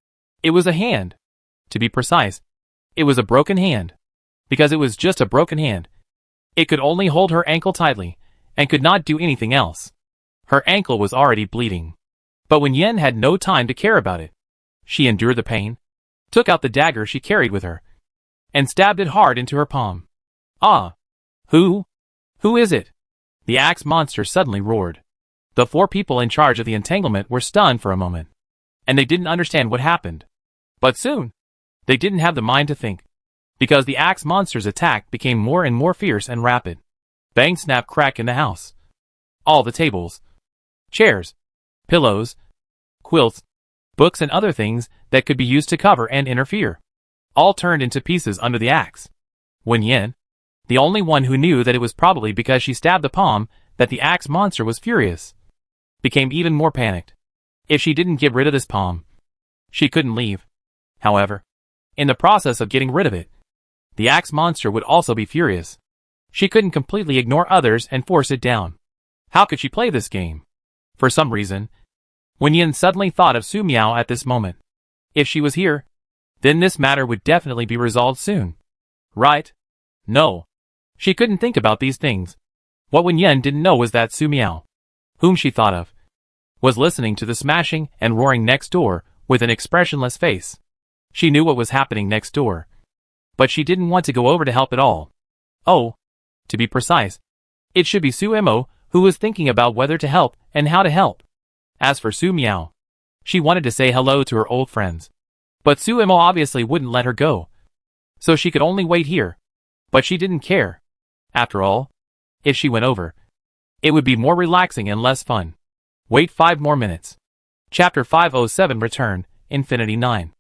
It was a hand. To be precise, it was a broken hand. Because it was just a broken hand, it could only hold her ankle tightly, and could not do anything else. Her ankle was already bleeding. But Wen Yan had no time to care about it. She endured the pain, took out the dagger she carried with her, and stabbed it hard into her palm. Ah! Who? Who is it? The axe monster suddenly roared. The 4 people in charge of the entanglement were stunned for a moment, and they didn't understand what happened. But soon, they didn't have the mind to think, because the axe monster's attack became more and more fierce and rapid. Bang, snap, crack in the house. All the tables, chairs, pillows, quilts, books and other things that could be used to cover and interfere, all turned into pieces under the axe. Wen Yan, the only one who knew that it was probably because she stabbed the palm that the axe monster was furious, became even more panicked. If she didn't get rid of this palm, she couldn't leave. However, in the process of getting rid of it, the axe monster would also be furious. She couldn't completely ignore others and force it down. How could she play this game? For some reason, Wen Yan suddenly thought of Su Miao at this moment. If she was here, then this matter would definitely be resolved soon. Right? No. She couldn't think about these things. What Wen Yan didn't know was that Su Miao, whom she thought of, was listening to the smashing and roaring next door with an expressionless face. She knew what was happening next door, but she didn't want to go over to help at all. Oh, To be precise, it should be Su Mo, who was thinking about whether to help and how to help. As for Su Miao, she wanted to say hello to her old friends. But Su Mo obviously wouldn't let her go. So she could only wait here. But she didn't care. After all, if she went over, it would be more relaxing and less fun. Wait 5 more minutes. Chapter 507 Return, Infinity 9.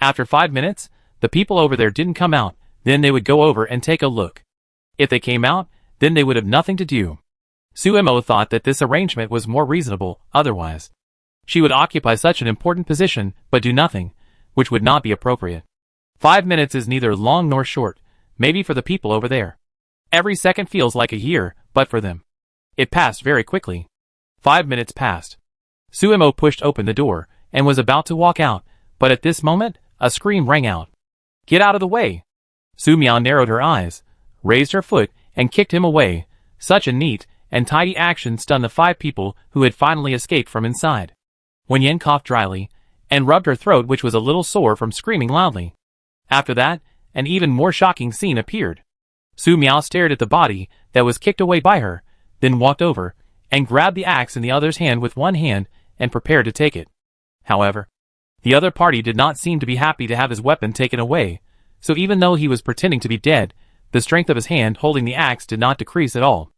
After 5 minutes, the people over there didn't come out, then they would go over and take a look. If they came out, then they would have nothing to do. Su Mo thought that this arrangement was more reasonable, otherwise she would occupy such an important position but do nothing, which would not be appropriate. 5 minutes is neither long nor short, maybe for the people over there. Every second feels like a year, but for them, it passed very quickly. 5 minutes passed. Su Mo pushed open the door and was about to walk out, but at this moment, a scream rang out. Get out of the way! Su Miao narrowed her eyes, raised her foot, and kicked him away. Such a neat and tidy action stunned the 5 people who had finally escaped from inside. Wen Yin coughed dryly and rubbed her throat, which was a little sore from screaming loudly. After that, an even more shocking scene appeared. Su Miao stared at the body that was kicked away by her, then walked over and grabbed the axe in the other's hand with one hand and prepared to take it. However, the other party did not seem to be happy to have his weapon taken away, so even though he was pretending to be dead, the strength of his hand holding the axe did not decrease at all.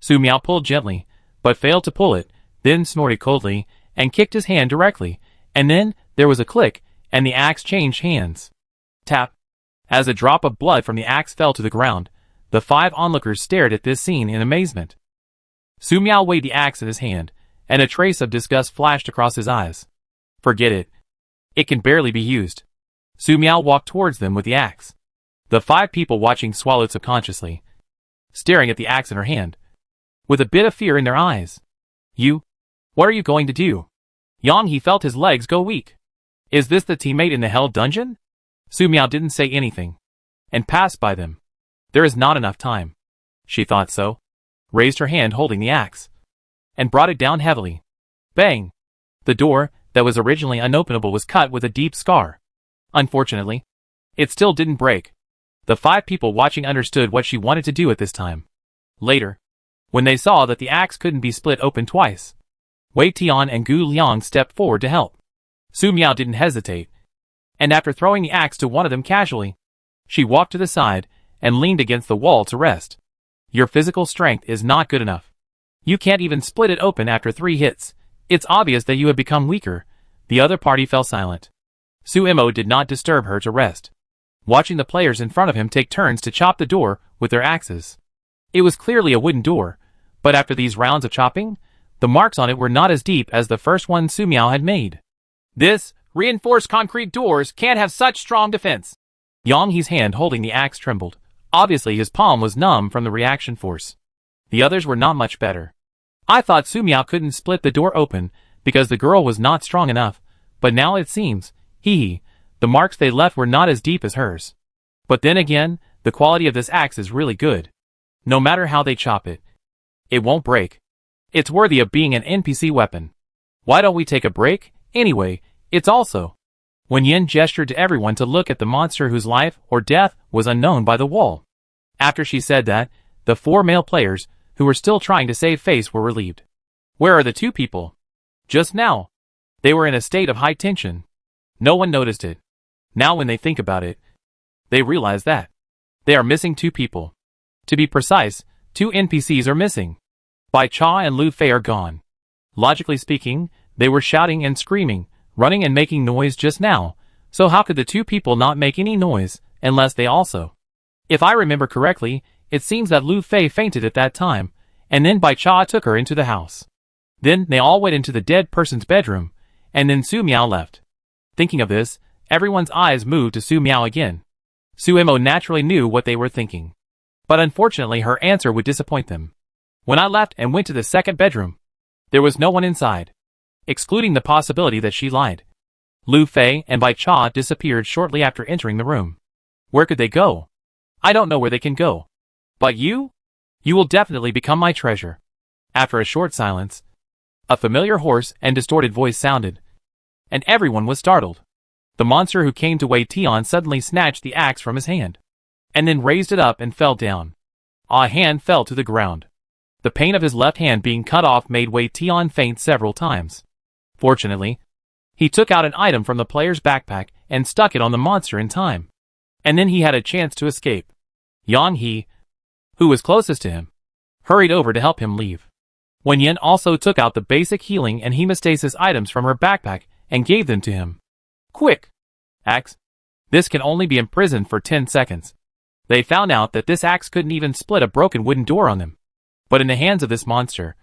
Su Miao pulled gently, but failed to pull it, then snorted coldly and kicked his hand directly, and then there was a click, and the axe changed hands. Tap. As a drop of blood from the axe fell to the ground, the 5 onlookers stared at this scene in amazement. Su Miao weighed the axe in his hand, and a trace of disgust flashed across his eyes. Forget it. It can barely be used. Su Miao walked towards them with the axe. The 5 people watching swallowed subconsciously, staring at the axe in her hand, with a bit of fear in their eyes. You? What are you going to do? Yang He felt his legs go weak. Is this the teammate in the hell dungeon? Su Miao didn't say anything, and passed by them. There is not enough time. She thought so, raised her hand holding the axe, and brought it down heavily. Bang! The door, that was originally unopenable, was cut with a deep scar. Unfortunately, it still didn't break. The 5 people watching understood what she wanted to do at this time. Later, when they saw that the axe couldn't be split open twice, Wei Tian and Gu Liang stepped forward to help. Su Miao didn't hesitate, and after throwing the axe to one of them casually, she walked to the side and leaned against the wall to rest. Your physical strength is not good enough. You can't even split it open after 3 hits. It's obvious that you have become weaker. The other party fell silent. Su Mo did not disturb her to rest, watching the players in front of him take turns to chop the door with their axes. It was clearly a wooden door, but after these rounds of chopping, the marks on it were not as deep as the first one Su Miao had made. This reinforced concrete doors can't have such strong defense. Yang He's hand holding the axe trembled. Obviously his palm was numb from the reaction force. The others were not much better. I thought Su Miao couldn't split the door open because the girl was not strong enough, but now it seems, the marks they left were not as deep as hers. But then again, the quality of this axe is really good. No matter how they chop it, it won't break. It's worthy of being an NPC weapon. Why don't we take a break? Anyway, it's also. Wen Yin gestured to everyone to look at the monster whose life or death was unknown by the wall. After she said that, the 4 male players, who were still trying to save face, were relieved. Where are the 2 people? Just now, they were in a state of high tension. No one noticed it. Now when they think about it, they realize that they are missing 2 people. To be precise, 2 NPCs are missing. Bai Cha and Lu Fei are gone. Logically speaking, they were shouting and screaming, running and making noise just now, so how could the 2 people not make any noise, unless they also? If I remember correctly, it seems that Lu Fei fainted at that time, and then Bai Cha took her into the house. Then they all went into the dead person's bedroom, and then Su Miao left. Thinking of this, everyone's eyes moved to Su Miao again. Su Mo naturally knew what they were thinking. But unfortunately her answer would disappoint them. When I left and went to the second bedroom, there was no one inside, excluding the possibility that she lied. Lu Fei and Bai Cha disappeared shortly after entering the room. Where could they go? I don't know where they can go. But you? You will definitely become my treasure. After a short silence, a familiar hoarse and distorted voice sounded, and everyone was startled. The monster who came to Wei Tian suddenly snatched the axe from his hand, and then raised it up and fell down. A hand fell to the ground. The pain of his left hand being cut off made Wei Tian faint several times. Fortunately, he took out an item from the player's backpack and stuck it on the monster in time. And then he had a chance to escape. Yang He, who was closest to him, hurried over to help him leave. Wen Yin also took out the basic healing and hemostasis items from her backpack and gave them to him. Quick! Axe. This can only be imprisoned for 10 seconds. They found out that this axe couldn't even split a broken wooden door on them. But in the hands of this monster,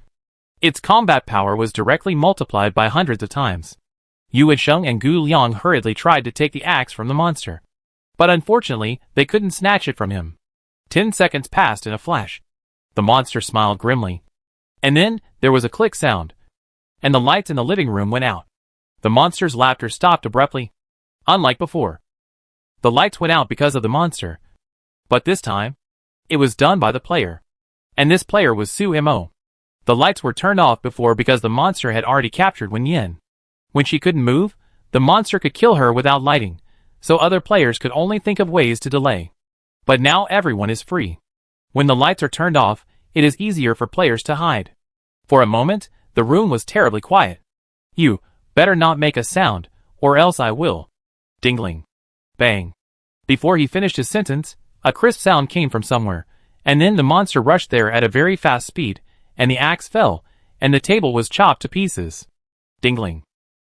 its combat power was directly multiplied by hundreds of times. Yu Wensheng and Gu Liang hurriedly tried to take the axe from the monster. But unfortunately, they couldn't snatch it from him. 10 seconds passed in a flash. The monster smiled grimly. And then, there was a click sound. And the lights in the living room went out. The monster's laughter stopped abruptly. Unlike before. The lights went out because of the monster. But this time, it was done by the player. And this player was Su Mo. The lights were turned off before because the monster had already captured Wen Yin. When she couldn't move, the monster could kill her without lighting, so other players could only think of ways to delay. But now everyone is free. When the lights are turned off, it is easier for players to hide. For a moment, the room was terribly quiet. You better not make a sound, or else I will. Dingling. Bang. Before he finished his sentence, a crisp sound came from somewhere, and then the monster rushed there at a very fast speed, and the axe fell, and the table was chopped to pieces. Dingling.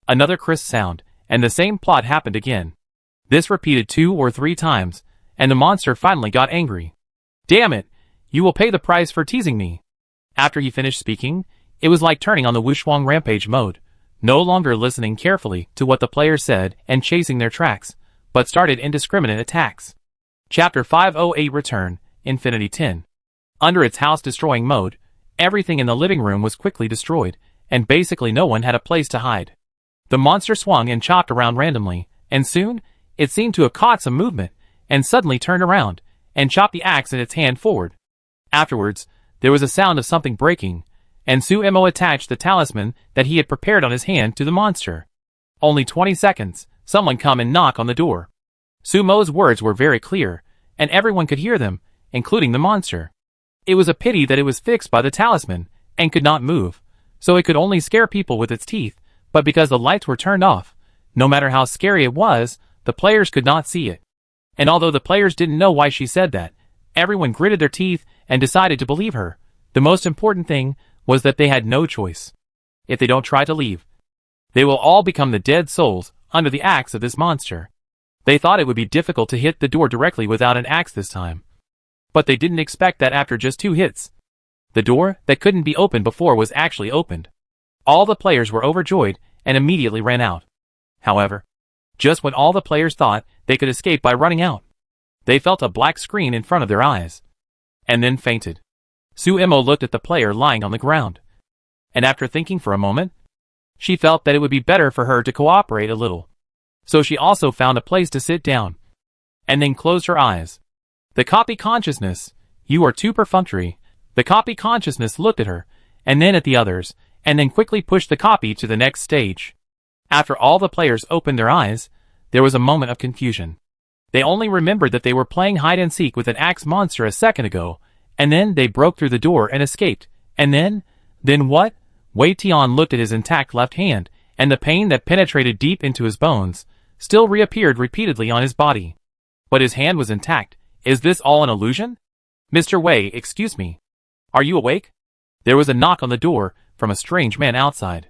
Another crisp sound, and the same plot happened again. This repeated 2 or 3 times, and the monster finally got angry. Damn it! You will pay the price for teasing me. After he finished speaking, it was like turning on the Wushuang rampage mode, no longer listening carefully to what the players said and chasing their tracks, but started indiscriminate attacks. Chapter 508 Return, Infinity 10. Under its house-destroying mode, everything in the living room was quickly destroyed, and basically no one had a place to hide. The monster swung and chopped around randomly, and soon, it seemed to have caught some movement, and suddenly turned around, and chopped the axe in its hand forward. Afterwards, there was a sound of something breaking, and Su Mo attached the talisman that he had prepared on his hand to the monster. Only 20 seconds, someone come and knock on the door. Su Mo's words were very clear, and everyone could hear them, including the monster. It was a pity that it was fixed by the talisman, and could not move, so it could only scare people with its teeth, but because the lights were turned off, no matter how scary it was, the players could not see it. And although the players didn't know why she said that, everyone gritted their teeth and decided to believe her. The most important thing was that they had no choice. If they don't try to leave, they will all become the dead souls under the axe of this monster. They thought it would be difficult to hit the door directly without an axe this time. But they didn't expect that after just 2 hits, the door that couldn't be opened before was actually opened. All the players were overjoyed and immediately ran out. However, just when all the players thought they could escape by running out, they felt a black screen in front of their eyes, and then fainted. Su Mo looked at the player lying on the ground, and after thinking for a moment, she felt that it would be better for her to cooperate a little. So she also found a place to sit down, and then closed her eyes. The copy consciousness, you are too perfunctory. The copy consciousness looked at her, and then at the others, and then quickly pushed the copy to the next stage. After all the players opened their eyes, there was a moment of confusion. They only remembered that they were playing hide-and-seek with an axe monster a second ago, and then they broke through the door and escaped, and then what? Wei Tian looked at his intact left hand, and the pain that penetrated deep into his bones still reappeared repeatedly on his body. But his hand was intact. Is this all an illusion? Mr. Wei, excuse me. Are you awake? There was a knock on the door from a strange man outside.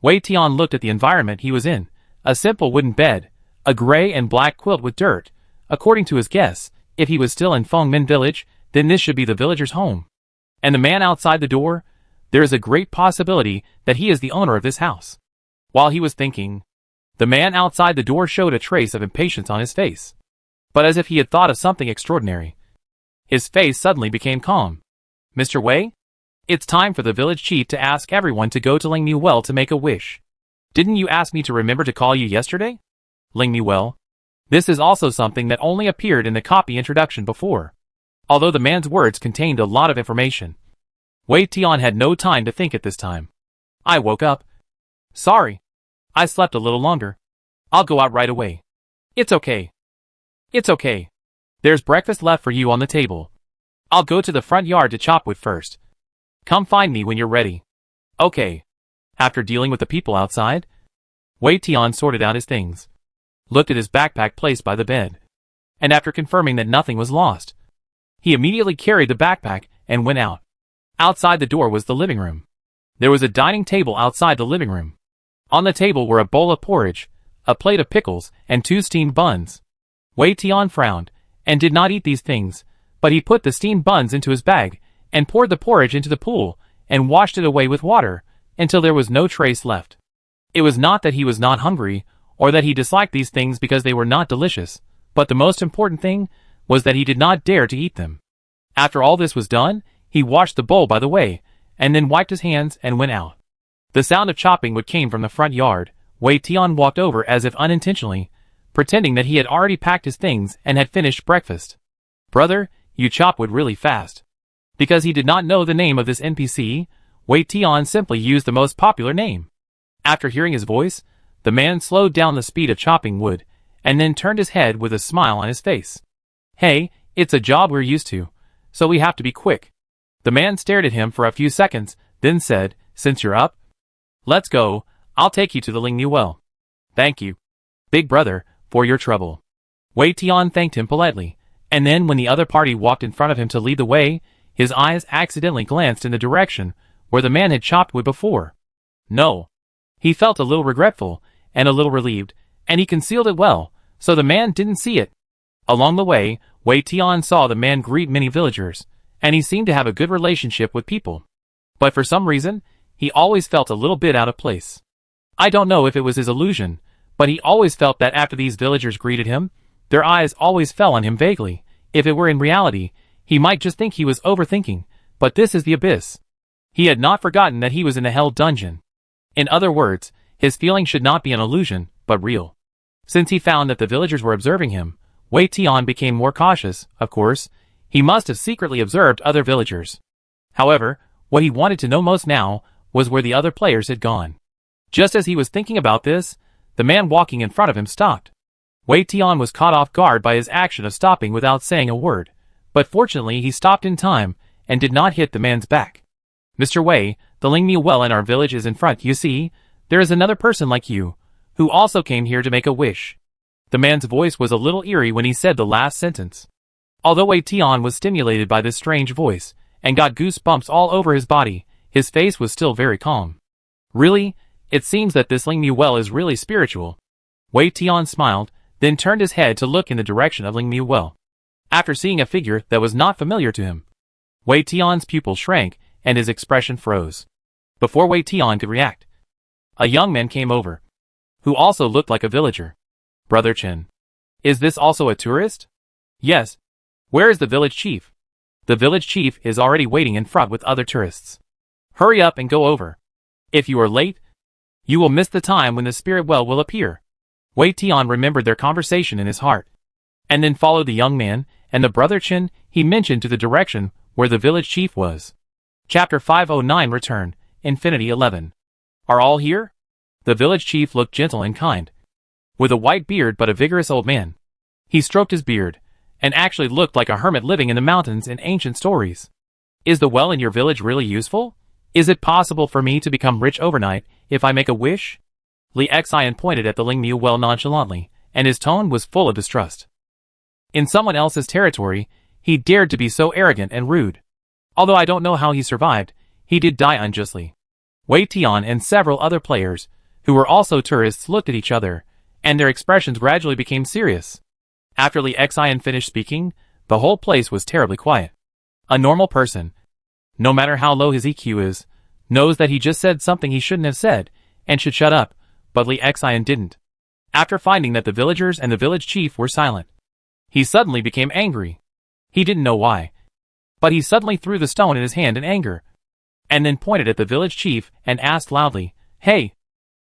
Wei Tian looked at the environment he was in. A simple wooden bed, a gray and black quilt with dirt. According to his guess, if he was still in Fengmin village, then this should be the villager's home. And the man outside the door? There is a great possibility that he is the owner of this house. While he was thinking, the man outside the door showed a trace of impatience on his face. But as if he had thought of something extraordinary, his face suddenly became calm. Mr. Wei? It's time for the village chief to ask everyone to go to Lingmu Well to make a wish. Didn't you ask me to remember to call you yesterday? Lingmu Well. This is also something that only appeared in the copy introduction before. Although the man's words contained a lot of information, Wei Tian had no time to think at this time. I woke up. Sorry. I slept a little longer. I'll go out right away. It's okay. It's okay. There's breakfast left for you on the table. I'll go to the front yard to chop wood first. Come find me when you're ready. Okay. After dealing with the people outside, Wei Tian sorted out his things, looked at his backpack placed by the bed, and after confirming that nothing was lost, he immediately carried the backpack and went out. Outside the door was the living room. There was a dining table outside the living room. On the table were a bowl of porridge, a plate of pickles, and 2 steamed buns. Wei Tian frowned, and did not eat these things, but he put the steamed buns into his bag, and poured the porridge into the pool, and washed it away with water, until there was no trace left. It was not that he was not hungry, or that he disliked these things because they were not delicious, but the most important thing was that he did not dare to eat them. After all this was done, he washed the bowl by the way, and then wiped his hands and went out. The sound of chopping wood came from the front yard. Wei Tian walked over as if unintentionally, pretending that he had already packed his things and had finished breakfast. Brother, you chop wood really fast. Because he did not know the name of this NPC, Wei Tian simply used the most popular name. After hearing his voice, the man slowed down the speed of chopping wood, and then turned his head with a smile on his face. Hey, it's a job we're used to, so we have to be quick. The man stared at him for a few seconds, then said, since you're up, let's go, I'll take you to the Lingmu well. Thank you, big brother, for your trouble. Wei Tian thanked him politely, and then when the other party walked in front of him to lead the way, his eyes accidentally glanced in the direction where the man had chopped wood before. No. He felt a little regretful, and a little relieved, and he concealed it well, so the man didn't see it. Along the way, Wei Tian saw the man greet many villagers, and he seemed to have a good relationship with people. But for some reason, he always felt a little bit out of place. I don't know if it was his illusion, but he always felt that after these villagers greeted him, their eyes always fell on him vaguely. If it were in reality, he might just think he was overthinking, but this is the abyss. He had not forgotten that he was in a hell dungeon. In other words, his feeling should not be an illusion, but real. Since he found that the villagers were observing him, Wei Tian became more cautious. Of course, he must have secretly observed other villagers. However, what he wanted to know most now was where the other players had gone. Just as he was thinking about this, the man walking in front of him stopped. Wei Tian was caught off guard by his action of stopping without saying a word, but fortunately he stopped in time and did not hit the man's back. Mr. Wei, the Lingmu well in our village is in front. You see, there is another person like you, who also came here to make a wish. The man's voice was a little eerie when he said the last sentence. Although Wei Tian was stimulated by this strange voice, and got goosebumps all over his body, his face was still very calm. Really? It seems that this Lingmu well is really spiritual. Wei Tian smiled, then turned his head to look in the direction of Lingmu well. After seeing a figure that was not familiar to him, Wei Tian's pupil shrank, and his expression froze. Before Wei Tian could react, a young man came over, who also looked like a villager. Brother Chen. Is this also a tourist? Yes. Where is the village chief? The village chief is already waiting in front with other tourists. Hurry up and go over. If you are late, you will miss the time when the spirit well will appear. Wei Tian remembered their conversation in his heart, and then followed the young man and the brother Chen he mentioned to the direction where the village chief was. Chapter 509 Return, Infinity 11. Are all here? The village chief looked gentle and kind, with a white beard but a vigorous old man. He stroked his beard, and actually looked like a hermit living in the mountains in ancient stories. Is the well in your village really useful? Is it possible for me to become rich overnight if I make a wish? Li Xian pointed at the Lingmu well nonchalantly, and his tone was full of distrust. In someone else's territory, he dared to be so arrogant and rude. Although I don't know how he survived, he did die unjustly. Wei Tian and several other players, who were also tourists, looked at each other, and their expressions gradually became serious. After Li Xian finished speaking, the whole place was terribly quiet. A normal person, no matter how low his EQ is, knows that he just said something he shouldn't have said, and should shut up, but Li Xian didn't. After finding that the villagers and the village chief were silent, he suddenly became angry. He didn't know why, but he suddenly threw the stone in his hand in anger, and then pointed at the village chief and asked loudly, "Hey,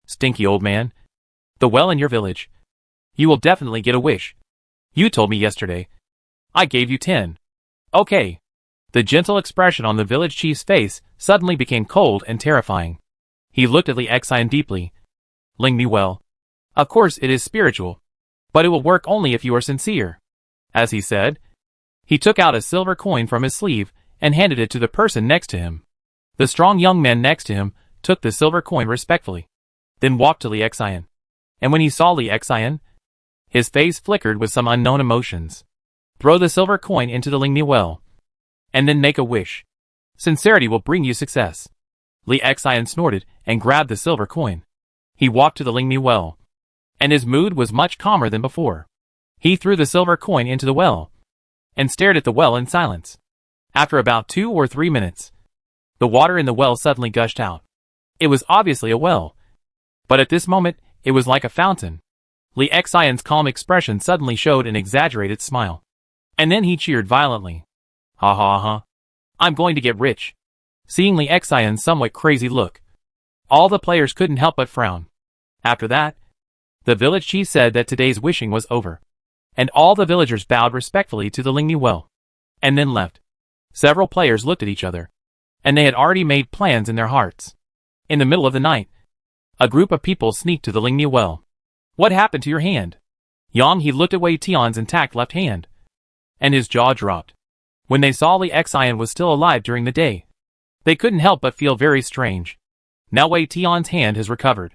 stinky old man, the well in your village. You will definitely get a wish. You told me yesterday. I gave you 10. Okay." The gentle expression on the village chief's face suddenly became cold and terrifying. He looked at Li Xian deeply. Lingmu well. Of course it is spiritual, but it will work only if you are sincere. As he said, He took out a silver coin from his sleeve and handed it to the person next to him. The strong young man next to him took the silver coin respectfully, then walked to Li Xian. And when he saw Li Xian, his face flickered with some unknown emotions. Throw the silver coin into the Lingmi well, and then make a wish. Sincerity will bring you success. Li Xian snorted and grabbed the silver coin. He walked to the Lingmi well, and his mood was much calmer than before. He threw the silver coin into the well, and stared at the well in silence. After about 2 or 3 minutes, the water in the well suddenly gushed out. It was obviously a well, but at this moment, it was like a fountain. Li Xian's calm expression suddenly showed an exaggerated smile. And then he cheered violently. Ha ha ha. I'm going to get rich. Seeing Li Xian's somewhat crazy look, all the players couldn't help but frown. After that, the village chief said that today's wishing was over, and all the villagers bowed respectfully to the Lingmi well, and then left. Several players looked at each other, and they had already made plans in their hearts. In the middle of the night, a group of people sneaked to the Lingmi well. What happened to your hand? Yang He looked at Wei Tian's intact left hand, and his jaw dropped. When they saw Li Xian was still alive during the day, they couldn't help but feel very strange. Now Wei Tian's hand has recovered.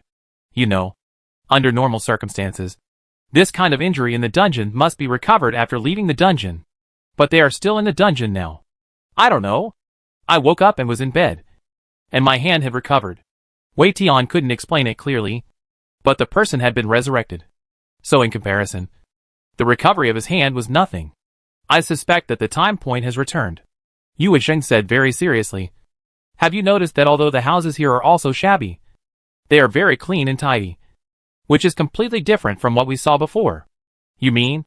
You know, under normal circumstances, this kind of injury in the dungeon must be recovered after leaving the dungeon. But they are still in the dungeon now. I don't know. I woke up and was in bed, and my hand had recovered. Wei Tian couldn't explain it clearly, but the person had been resurrected. So in comparison, the recovery of his hand was nothing. I suspect that the time point has returned. Yu Wusheng said very seriously. Have you noticed that although the houses here are also shabby, they are very clean and tidy, which is completely different from what we saw before? You mean,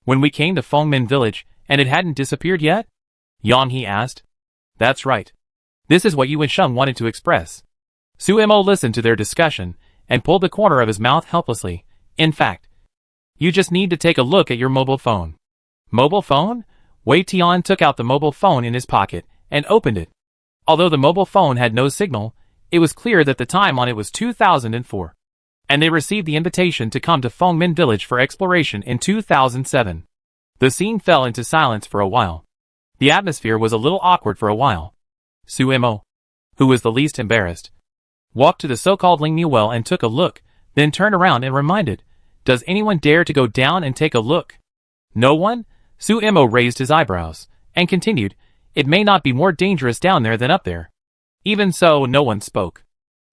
when we came to Fengmin village and it hadn't disappeared yet? Yang He asked. That's right. This is what Yu Wusheng wanted to express. Su Mo listened to their discussion and pulled the corner of his mouth helplessly. In fact, you just need to take a look at your mobile phone. Mobile phone? Wei Tian took out the mobile phone in his pocket and opened it. Although the mobile phone had no signal, it was clear that the time on it was 2004. And they received the invitation to come to Fengmin village for exploration in 2007. The scene fell into silence for a while. The atmosphere was a little awkward for a while. Su Mo, who was the least embarrassed, walked to the so-called Lingmi well and took a look, then turned around and reminded, Does anyone dare to go down and take a look? No one? Su Mo raised his eyebrows, and continued, It may not be more dangerous down there than up there. Even so, no one spoke.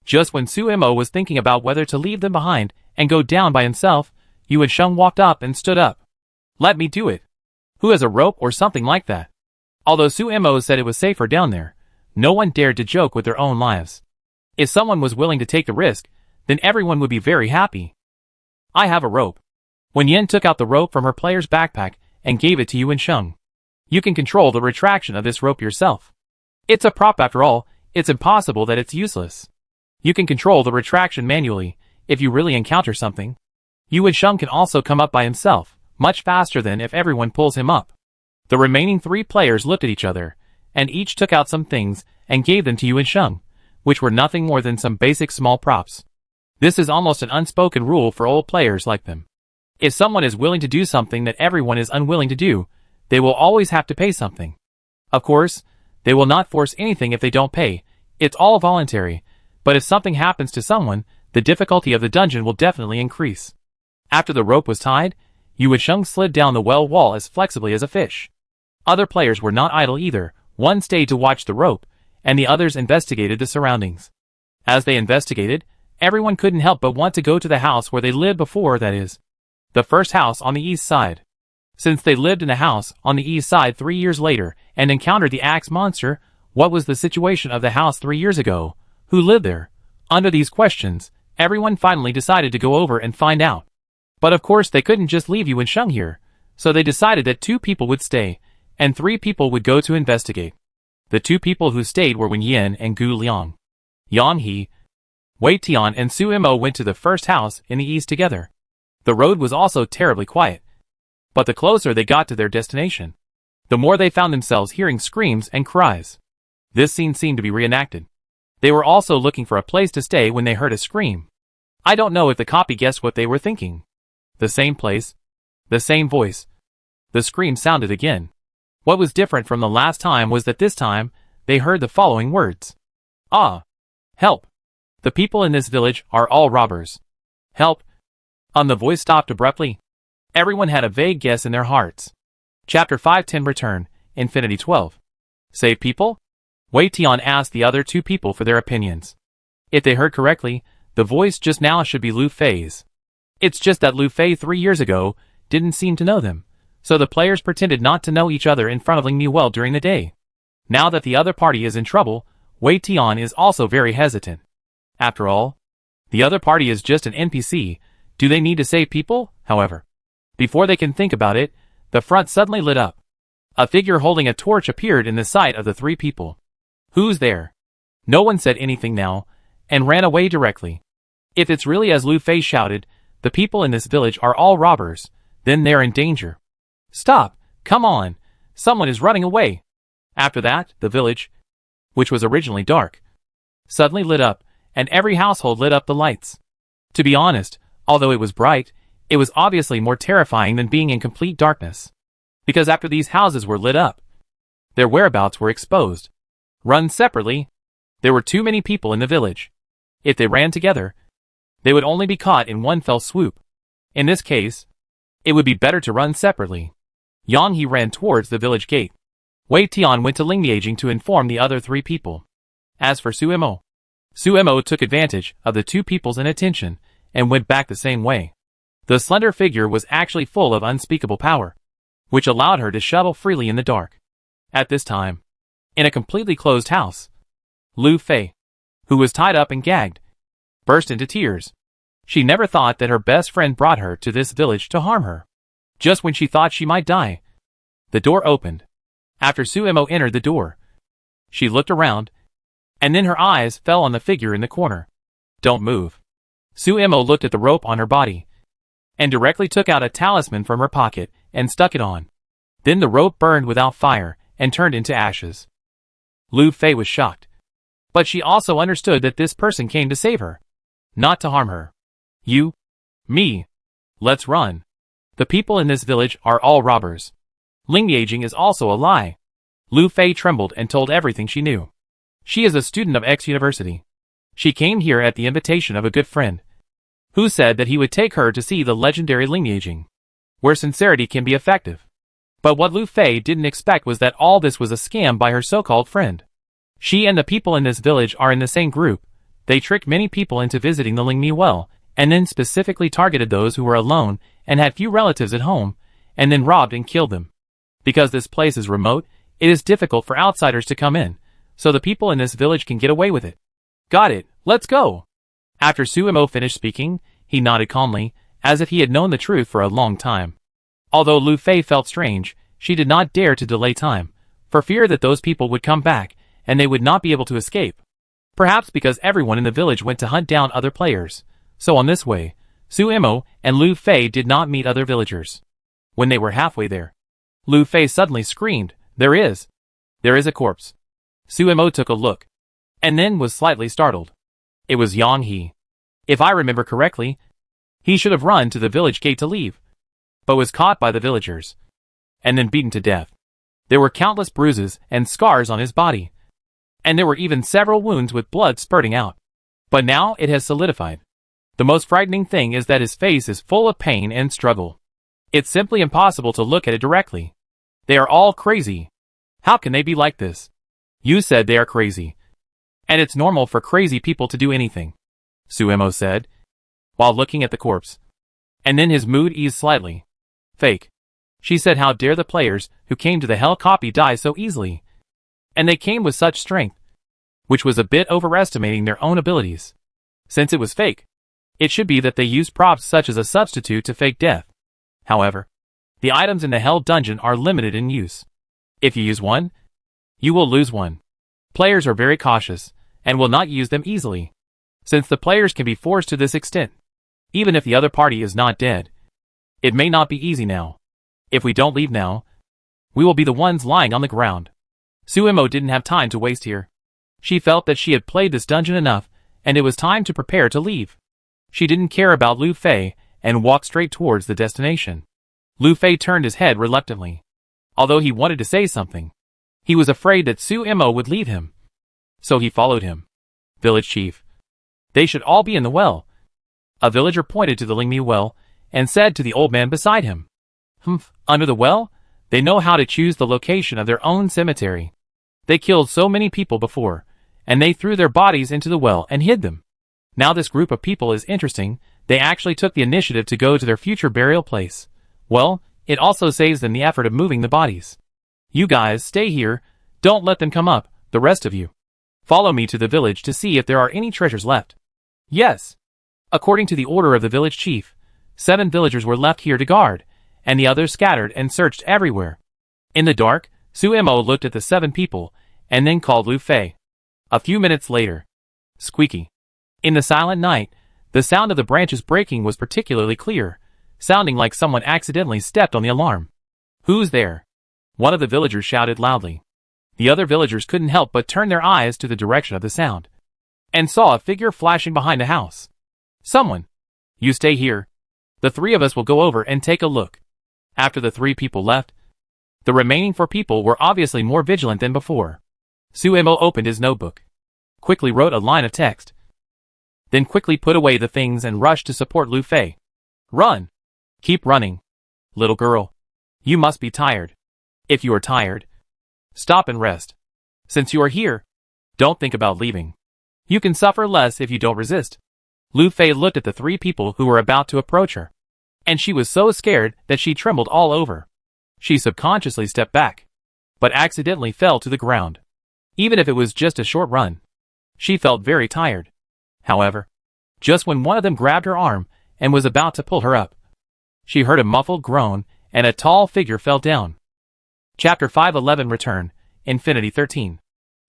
Just when Su Mo was thinking about whether to leave them behind and go down by himself, Yu Wusheng walked up and stood up. Let me do it. Who has a rope or something like that? Although Su Mo said it was safer down there, no one dared to joke with their own lives. If someone was willing to take the risk, then everyone would be very happy. I have a rope. When Yen took out the rope from her player's backpack and gave it to Yu Wusheng. You can control the retraction of this rope yourself. It's a prop after all, it's impossible that it's useless. You can control the retraction manually, if you really encounter something. Yu Wusheng can also come up by himself, much faster than if everyone pulls him up. The remaining 3 players looked at each other, and each took out some things and gave them to Yu Wusheng, which were nothing more than some basic small props. This is almost an unspoken rule for old players like them. If someone is willing to do something that everyone is unwilling to do, they will always have to pay something. Of course, they will not force anything if they don't pay, it's all voluntary, but if something happens to someone, the difficulty of the dungeon will definitely increase. After the rope was tied, Yu Wusheng slid down the well wall as flexibly as a fish. Other players were not idle either, one stayed to watch the rope, and the others investigated the surroundings. As they investigated, everyone couldn't help but want to go to the house where they lived before, that is, the first house on the east side. Since they lived in the house on the east side 3 years later and encountered the axe monster, what was the situation of the house 3 years ago? Who lived there? Under these questions, everyone finally decided to go over and find out. But of course they couldn't just leave Yu Wusheng here, so they decided that 2 people would stay, and 3 people would go to investigate. The 2 people who stayed were Wen Yin and Gu Liang. Yang He, Wei Tian and Su Mo went to the first house in the east together. The road was also terribly quiet. But the closer they got to their destination, the more they found themselves hearing screams and cries. This scene seemed to be reenacted. They were also looking for a place to stay when they heard a scream. I don't know if the copy guessed what they were thinking. The same place. The same voice. The scream sounded again. What was different from the last time was that this time, they heard the following words. Ah! Help! The people in this village are all robbers. Help! The voice stopped abruptly. Everyone had a vague guess in their hearts. Chapter 510 Return, Infinity 12. Save people? Wei Tian asked the other two people for their opinions. If they heard correctly, the voice just now should be Lu Fei's. It's just that Lu Fei 3 years ago didn't seem to know them, so the players pretended not to know each other in front of Ling Muel during the day. Now that the other party is in trouble, Wei Tian is also very hesitant. After all, the other party is just an NPC. Do they need to save people, however? Before they can think about it, the front suddenly lit up. A figure holding a torch appeared in the sight of the three people. Who's there? No one said anything now, and ran away directly. If it's really as Lu Fei shouted, the people in this village are all robbers, then they're in danger. Stop! Come on! Someone is running away! After that, the village, which was originally dark, suddenly lit up, and every household lit up the lights. To be honest, although it was bright, it was obviously more terrifying than being in complete darkness. Because after these houses were lit up, their whereabouts were exposed. Run separately. There were too many people in the village. If they ran together, they would only be caught in one fell swoop. In this case, it would be better to run separately. Yang He ran towards the village gate. Wei Tian went to Ling Miajing to inform the other three people. As for Suemo took advantage of the two people's inattention and went back the same way. The slender figure was actually full of unspeakable power, which allowed her to shuttle freely in the dark. At this time, in a completely closed house, Lu Fei, who was tied up and gagged, burst into tears. She never thought that her best friend brought her to this village to harm her. Just when she thought she might die, the door opened. After Suemo entered the door, she looked around, and then her eyes fell on the figure in the corner. Don't move. Suemo looked at the rope on her body, and directly took out a talisman from her pocket and stuck it on. Then the rope burned without fire and turned into ashes. Lu Fei was shocked. But she also understood that this person came to save her, not to harm her. You? Me? Let's run. The people in this village are all robbers. Ling Miajing is also a lie. Lu Fei trembled and told everything she knew. She is a student of X University. She came here at the invitation of a good friend, who said that he would take her to see the legendary Ling Miajing, where sincerity can be effective. But what Lu Fei didn't expect was that all this was a scam by her so-called friend. She and the people in this village are in the same group. They tricked many people into visiting the Ling Muel, and then specifically targeted those who were alone and had few relatives at home, and then robbed and killed them. Because this place is remote, it is difficult for outsiders to come in, so the people in this village can get away with it. Got it, let's go! After Suemo finished speaking, he nodded calmly, as if he had known the truth for a long time. Although Lu Fei felt strange, she did not dare to delay time, for fear that those people would come back, and they would not be able to escape. Perhaps because everyone in the village went to hunt down other players, so on this way, Suemo and Lu Fei did not meet other villagers. When they were halfway there, Lu Fei suddenly screamed, There is a corpse. Suemo took a look, and then was slightly startled. It was Yang He. If I remember correctly, he should have run to the village gate to leave, but was caught by the villagers, and then beaten to death. There were countless bruises and scars on his body, and there were even several wounds with blood spurting out. But now it has solidified. The most frightening thing is that his face is full of pain and struggle. It's simply impossible to look at it directly. They are all crazy. How can they be like this? You said they are crazy. And it's normal for crazy people to do anything, Suemo said, while looking at the corpse. And then his mood eased slightly. Fake. She said, how dare the players who came to the hell copy die so easily? And they came with such strength, which was a bit overestimating their own abilities. Since it was fake, it should be that they used props such as a substitute to fake death. However, the items in the hell dungeon are limited in use. If you use one, you will lose one. Players are very cautious, and will not use them easily, since the players can be forced to this extent. Even if the other party is not dead, it may not be easy now. If we don't leave now, we will be the ones lying on the ground. Suemo didn't have time to waste here. She felt that she had played this dungeon enough, and it was time to prepare to leave. She didn't care about Lu Fei, and walked straight towards the destination. Lu Fei turned his head reluctantly. although he wanted to say something. He was afraid that Su Imo would leave him. So he followed him. Village chief. They should all be in the well. A villager pointed to the Lingmi well, and said to the old man beside him. Humph, under the well? They know how to choose the location of their own cemetery. They killed so many people before, and they threw their bodies into the well and hid them. Now this group of people is interesting, they actually took the initiative to go to their future burial place. Well, it also saves them the effort of moving the bodies. You guys, stay here, don't let them come up, the rest of you. Follow me to the village to see if there are any treasures left. Yes. According to the order of the village chief, 7 villagers were left here to guard, and the others scattered and searched everywhere. In the dark, Su Imo looked at the 7 people, and then called Lu Fei. A few minutes later. Squeaky. In the silent night, the sound of the branches breaking was particularly clear, sounding like someone accidentally stepped on the alarm. Who's there? One of the villagers shouted loudly. The other villagers couldn't help but turn their eyes to the direction of the sound, and saw a figure flashing behind the house. Someone. You stay here. The 3 of us will go over and take a look. After the 3 people left, the remaining 4 people were obviously more vigilant than before. Su Imo opened his notebook, quickly wrote a line of text, then quickly put away the things and rushed to support Lu Fei. Run! Keep running. Little girl. You must be tired. If you are tired, stop and rest. Since you are here, don't think about leaving. You can suffer less if you don't resist. Lu Fei looked at the 3 people who were about to approach her, and she was so scared that she trembled all over. She subconsciously stepped back, but accidentally fell to the ground. Even if it was just a short run, she felt very tired. However, just when one of them grabbed her arm and was about to pull her up, she heard a muffled groan and a tall figure fell down. Chapter 511 Return, Infinity 13.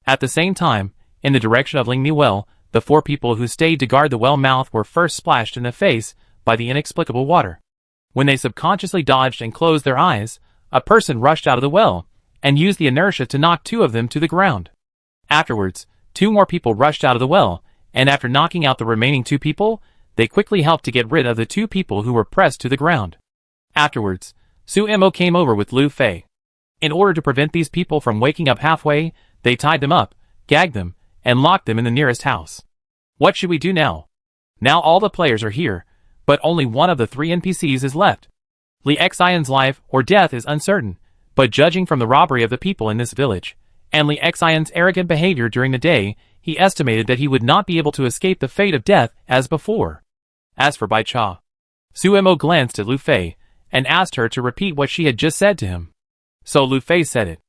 At the same time, in the direction of Lingmi Well, the 4 people who stayed to guard the well mouth were first splashed in the face by the inexplicable water. When they subconsciously dodged and closed their eyes, a person rushed out of the well and used the inertia to knock 2 of them to the ground. Afterwards, 2 more people rushed out of the well, and after knocking out the remaining 2 people, they quickly helped to get rid of the 2 people who were pressed to the ground. Afterwards, Su Imo came over with Lu Fei. In order to prevent these people from waking up halfway, they tied them up, gagged them, and locked them in the nearest house. What should we do now? Now all the players are here, but only one of the 3 NPCs is left. Li Xion's life or death is uncertain, but judging from the robbery of the people in this village, and Li Xion's arrogant behavior during the day, he estimated that he would not be able to escape the fate of death as before. As for Bai Cha, Su Imo glanced at Lu Fei, and asked her to repeat what she had just said to him. So Lu Fei said it.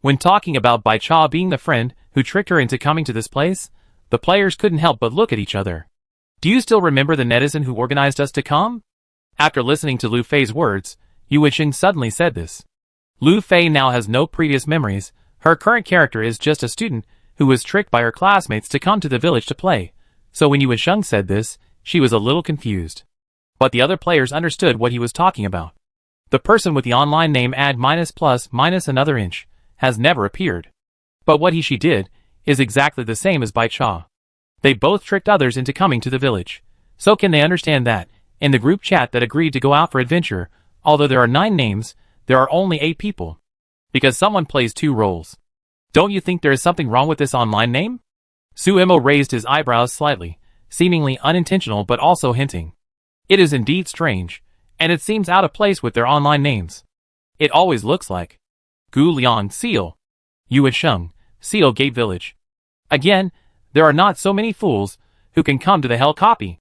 When talking about Bai Cha being the friend who tricked her into coming to this place, the players couldn't help but look at each other. Do you still remember the netizen who organized us to come? After listening to Lu Fei's words, Yu Wenxing suddenly said this. Lu Fei now has no previous memories. Her current character is just a student who was tricked by her classmates to come to the village to play. So when Yu Wenxing said this, she was a little confused. But the other players understood what he was talking about. The person with the online name add ++ another inch has never appeared. But what she did is exactly the same as Bai Cha. They both tricked others into coming to the village. So can they understand that, in the group chat that agreed to go out for adventure, although there are 9 names, there are only 8 people? Because someone plays 2 roles. Don't you think there is something wrong with this online name? Su Imo raised his eyebrows slightly, seemingly unintentional but also hinting. It is indeed strange, and it seems out of place with their online names. It always looks like Gu Lian Seal, Yu Wenxing, Seal Gate Village. Again, there are not so many fools who can come to the hell copy.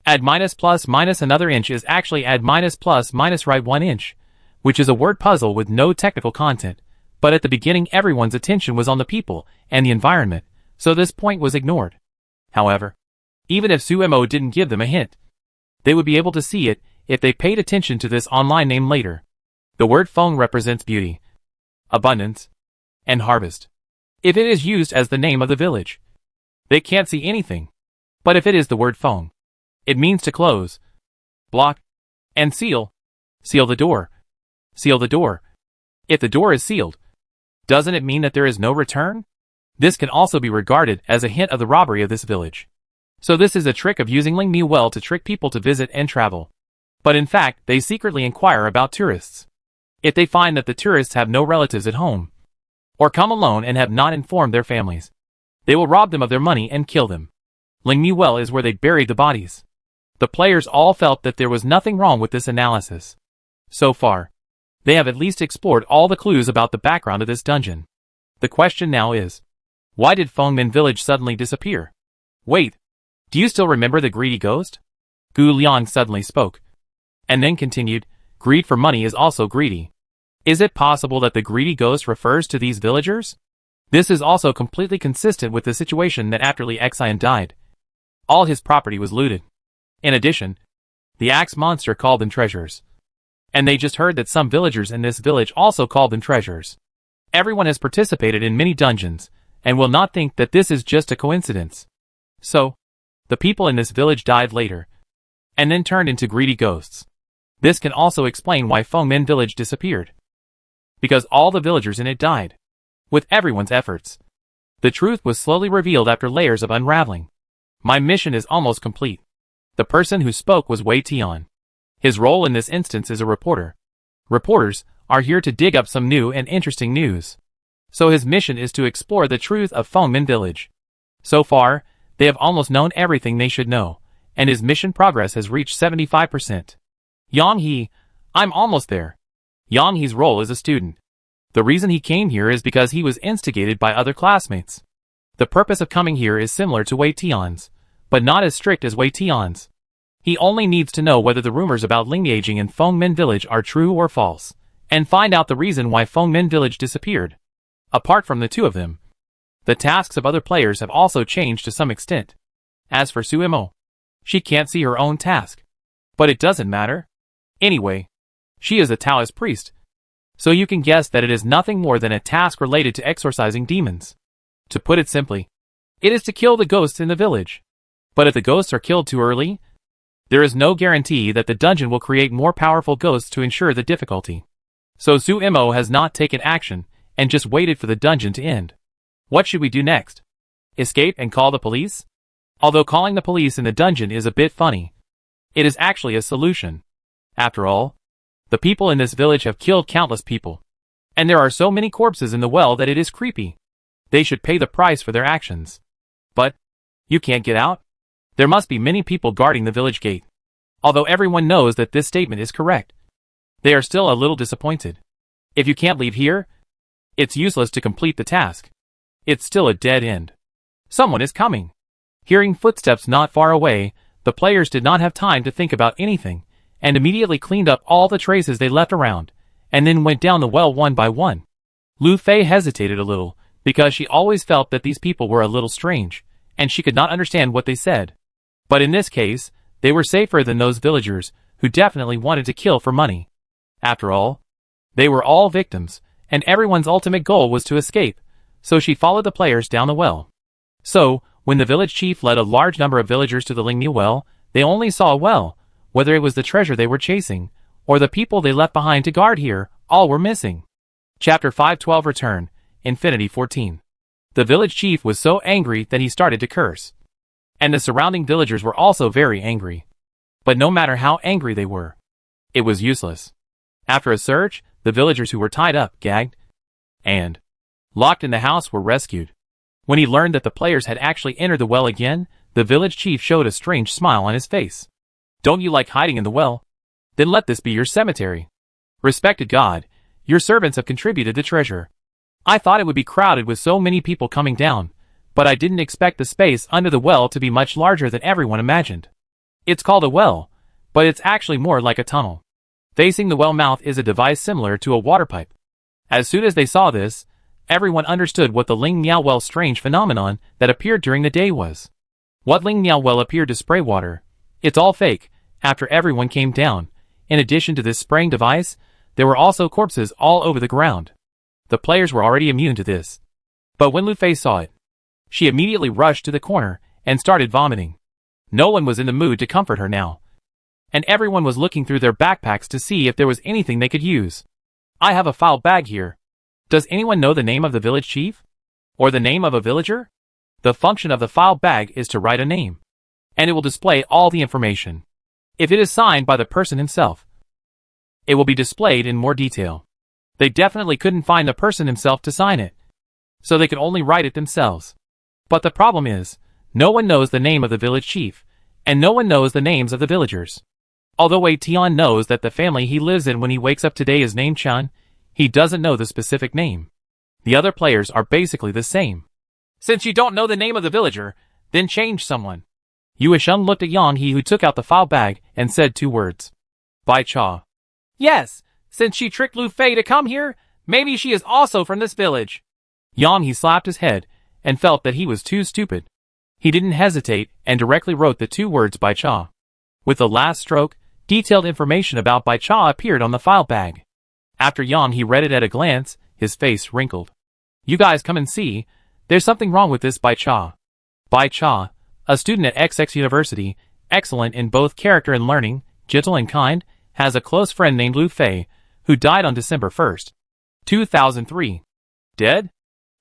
Add ++ another inch is actually add ++ right 1 inch, which is a word puzzle with no technical content, but at the beginning everyone's attention was on the people and the environment, so this point was ignored. However, even if Su Imo didn't give them a hint, they would be able to see it if they paid attention to this online name later. The word Feng represents beauty, abundance, and harvest. If it is used as the name of the village, they can't see anything. But if it is the word Feng, it means to close, block, and seal. Seal the door. Seal the door. If the door is sealed, doesn't it mean that there is no return? This can also be regarded as a hint of the robbery of this village. So this is a trick of using Lingmi Well to trick people to visit and travel. But in fact, they secretly inquire about tourists. If they find that the tourists have no relatives at home, or come alone and have not informed their families, they will rob them of their money and kill them. Lingmu Well is where they buried the bodies. The players all felt that there was nothing wrong with this analysis. So far, they have at least explored all the clues about the background of this dungeon. The question now is, why did Fengmin Village suddenly disappear? Wait, do you still remember the greedy ghost? Gu Liang suddenly spoke, and then continued, greed for money is also greedy. Is it possible that the greedy ghost refers to these villagers? This is also completely consistent with the situation that after Li Xian died, all his property was looted. In addition, the axe monster called them treasures. And they just heard that some villagers in this village also called them treasures. Everyone has participated in many dungeons, and will not think that this is just a coincidence. So, the people in this village died later, and then turned into greedy ghosts. This can also explain why Fengmin Village disappeared. Because all the villagers in it died. With everyone's efforts. The truth was slowly revealed after layers of unraveling. My mission is almost complete. The person who spoke was Wei Tian. His role in this instance is a reporter. Reporters are here to dig up some new and interesting news. So his mission is to explore the truth of Fengmin Village. So far, they have almost known everything they should know, and his mission progress has reached 75%. Yang He, I'm almost there. Yang He's role is a student. The reason he came here is because he was instigated by other classmates. The purpose of coming here is similar to Wei Tian's, but not as strict as Wei Tian's. He only needs to know whether the rumors about lineaging in Fengmin Village are true or false, and find out the reason why Fengmin Village disappeared. Apart from the two of them, the tasks of other players have also changed to some extent. As for Suimo, she can't see her own task. But it doesn't matter. Anyway, she is a Taoist priest, so you can guess that it is nothing more than a task related to exorcising demons. To put it simply, it is to kill the ghosts in the village. But if the ghosts are killed too early, there is no guarantee that the dungeon will create more powerful ghosts to ensure the difficulty. So Suimo has not taken action, and just waited for the dungeon to end. What should we do next? Escape and call the police? Although calling the police in the dungeon is a bit funny, it is actually a solution. After all, the people in this village have killed countless people. And there are so many corpses in the well that it is creepy. They should pay the price for their actions. But, you can't get out? There must be many people guarding the village gate. Although everyone knows that this statement is correct, they are still a little disappointed. If you can't leave here, it's useless to complete the task. It's still a dead end. Someone is coming. Hearing footsteps not far away, the players did not have time to think about anything, and immediately cleaned up all the traces they left around, and then went down the well one by one. Lu Fei hesitated a little, because she always felt that these people were a little strange, and she could not understand what they said. But in this case, they were safer than those villagers, who definitely wanted to kill for money. After all, they were all victims, and everyone's ultimate goal was to escape, so she followed the players down the well. So, when the village chief led a large number of villagers to the Lingmu well, they only saw a well. Whether it was the treasure they were chasing, or the people they left behind to guard here, all were missing. Chapter 512 Return, Infinity 14. The village chief was so angry that he started to curse. And the surrounding villagers were also very angry. But no matter how angry they were, it was useless. After a search, the villagers who were tied up, gagged, and locked in the house were rescued. When he learned that the players had actually entered the well again, the village chief showed a strange smile on his face. Don't you like hiding in the well? Then let this be your cemetery. Respected God, your servants have contributed the treasure. I thought it would be crowded with so many people coming down, but I didn't expect the space under the well to be much larger than everyone imagined. It's called a well, but it's actually more like a tunnel. Facing the well mouth is a device similar to a water pipe. As soon as they saw this, everyone understood what the Ling Miao Well strange phenomenon that appeared during the day was. What Ling Miao Well appeared to spray water. It's all fake. After everyone came down, in addition to this spraying device, there were also corpses all over the ground. The players were already immune to this. But when Lu Fei saw it, she immediately rushed to the corner and started vomiting. No one was in the mood to comfort her now. And everyone was looking through their backpacks to see if there was anything they could use. I have a foul bag here. Does anyone know the name of the village chief? Or the name of a villager? The function of the file bag is to write a name. And it will display all the information. If it is signed by the person himself, it will be displayed in more detail. They definitely couldn't find the person himself to sign it, so they could only write it themselves. But the problem is, no one knows the name of the village chief, and no one knows the names of the villagers. Although Wei Tian knows that the family he lives in when he wakes up today is named Chan, he doesn't know the specific name. The other players are basically the same. Since you don't know the name of the villager, then change someone. Yue Sheng looked at Yang He, who took out the file bag and said 2 words. Bai Cha. Yes, since she tricked Lu Fei to come here, maybe she is also from this village. Yang He slapped his head and felt that he was too stupid. He didn't hesitate and directly wrote the 2 words Bai Cha. With the last stroke, detailed information about Bai Cha appeared on the file bag. After Yang He read it at a glance, his face wrinkled. You guys come and see, there's something wrong with this Bai Cha. Bai Cha, a student at XX University, excellent in both character and learning, gentle and kind, has a close friend named Lu Fei, who died on December 1st, 2003. Dead?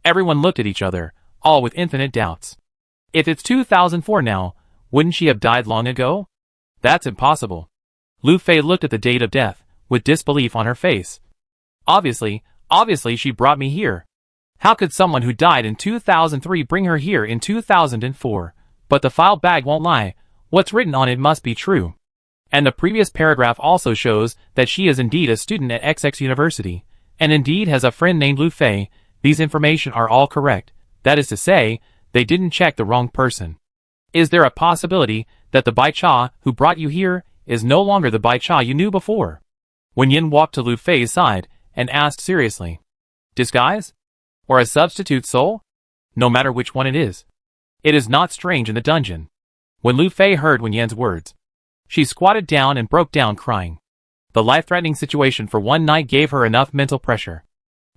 Everyone looked at each other, all with infinite doubts. If it's 2004 now, wouldn't she have died long ago? That's impossible. Lu Fei looked at the date of death, with disbelief on her face. Obviously she brought me here. How could someone who died in 2003 bring her here in 2004? But the file bag won't lie, what's written on it must be true. And the previous paragraph also shows that she is indeed a student at XX University, and indeed has a friend named Lu Fei. These information are all correct, that is to say, they didn't check the wrong person. Is there a possibility that the Bai Cha who brought you here is no longer the Bai Cha you knew before? Wen Yin walked to Lu Fei's side and asked seriously. Disguise? Or a substitute soul? No matter which one it is. It is not strange in the dungeon. When Lu Fei heard Wen Yin's words, she squatted down and broke down crying. The life-threatening situation for one night gave her enough mental pressure.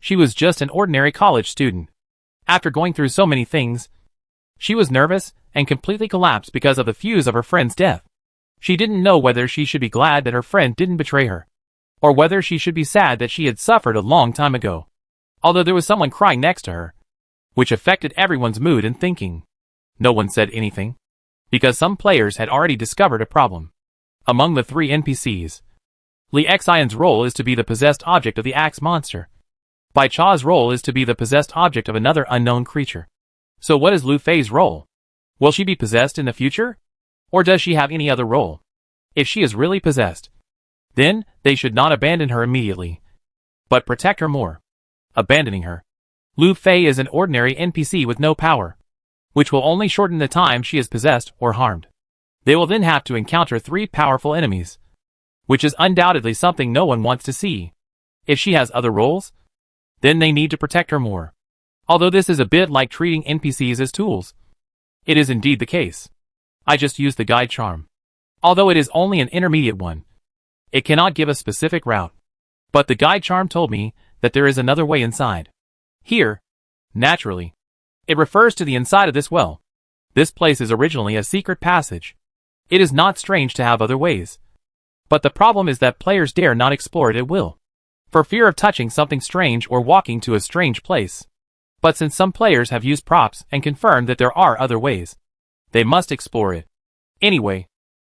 She was just an ordinary college student. After going through so many things, she was nervous and completely collapsed because of the fuse of her friend's death. She didn't know whether she should be glad that her friend didn't betray her, or whether she should be sad that she had suffered a long time ago. Although there was someone crying next to her, which affected everyone's mood and thinking. No one said anything, because some players had already discovered a problem. Among the 3 NPCs, Li Xian's role is to be the possessed object of the axe monster. Bai Cha's role is to be the possessed object of another unknown creature. So what is Lu Fei's role? Will she be possessed in the future? Or does she have any other role? If she is really possessed, then they should not abandon her immediately, but protect her more. Abandoning her. Lu Fei is an ordinary NPC with no power, which will only shorten the time she is possessed or harmed. They will then have to encounter 3 powerful enemies, which is undoubtedly something no one wants to see. If she has other roles, then they need to protect her more. Although this is a bit like treating NPCs as tools. It is indeed the case. I just used the guide charm. Although it is only an intermediate one, it cannot give a specific route. But the guide charm told me that there is another way inside. Here, naturally, it refers to the inside of this well. This place is originally a secret passage. It is not strange to have other ways. But the problem is that players dare not explore it at will, for fear of touching something strange or walking to a strange place. But since some players have used props and confirmed that there are other ways, they must explore it. Anyway,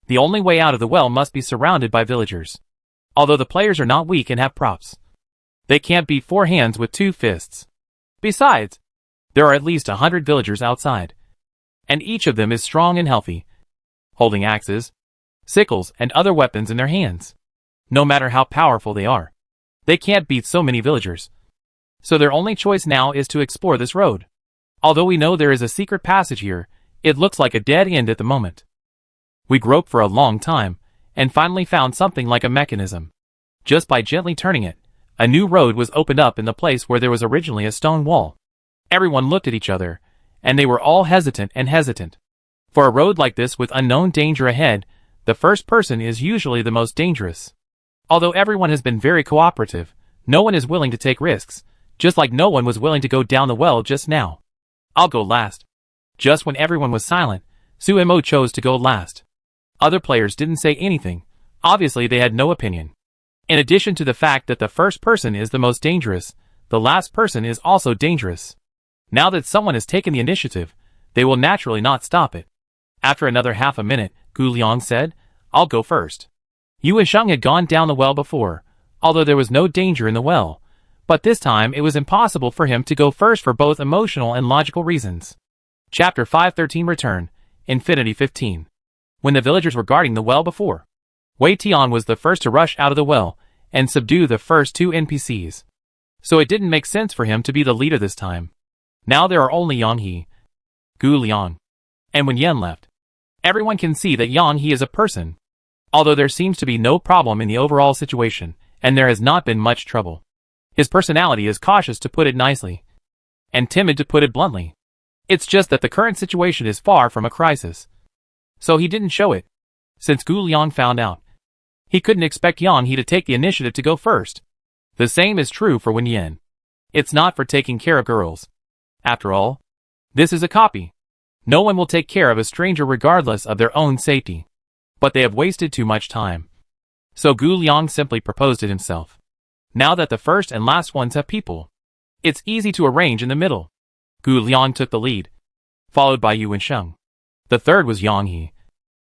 the only way out of the well must be surrounded by villagers. Although the players are not weak and have props, they can't beat 4 hands with 2 fists. Besides, there are at least 100 villagers outside, and each of them is strong and healthy, holding axes, sickles, and other weapons in their hands. No matter how powerful they are, they can't beat so many villagers. So their only choice now is to explore this road. Although we know there is a secret passage here, it looks like a dead end at the moment. We groped for a long time, and finally found something like a mechanism. Just by gently turning it, a new road was opened up in the place where there was originally a stone wall. Everyone looked at each other, and they were all hesitant. For a road like this with unknown danger ahead, the first person is usually the most dangerous. Although everyone has been very cooperative, no one is willing to take risks, just like no one was willing to go down the well just now. I'll go last. Just when everyone was silent, Suemo chose to go last. Other players didn't say anything. Obviously they had no opinion. In addition to the fact that the first person is the most dangerous, the last person is also dangerous. Now that someone has taken the initiative, they will naturally not stop it. After another half a minute, Gu Liang said, I'll go first. Yue Sheng had gone down the well before, although there was no danger in the well, But this time it was impossible for him to go first for both emotional and logical reasons. Chapter 513 Return, Infinity 15. When the villagers were guarding the well before, Wei Tian was the first to rush out of the well and subdue the first two NPCs. So it didn't make sense for him to be the leader this time. Now there are only Yang He, Gu Liang, and when Yen left, everyone can see that Yang He is a person. Although there seems to be no problem in the overall situation, and there has not been much trouble. His personality is cautious to put it nicely, and timid to put it bluntly. It's just that the current situation is far from a crisis. So he didn't show it. Since Gu Liang found out, he couldn't expect Yang He to take the initiative to go first. The same is true for Wen Yen. It's not for taking care of girls. After all, this is a copy. No one will take care of a stranger regardless of their own safety. But they have wasted too much time. So Gu Liang simply proposed it himself. Now that the first and last ones have people, it's easy to arrange in the middle. Gu Liang took the lead, followed by Yu Wensheng. The third was Yang He.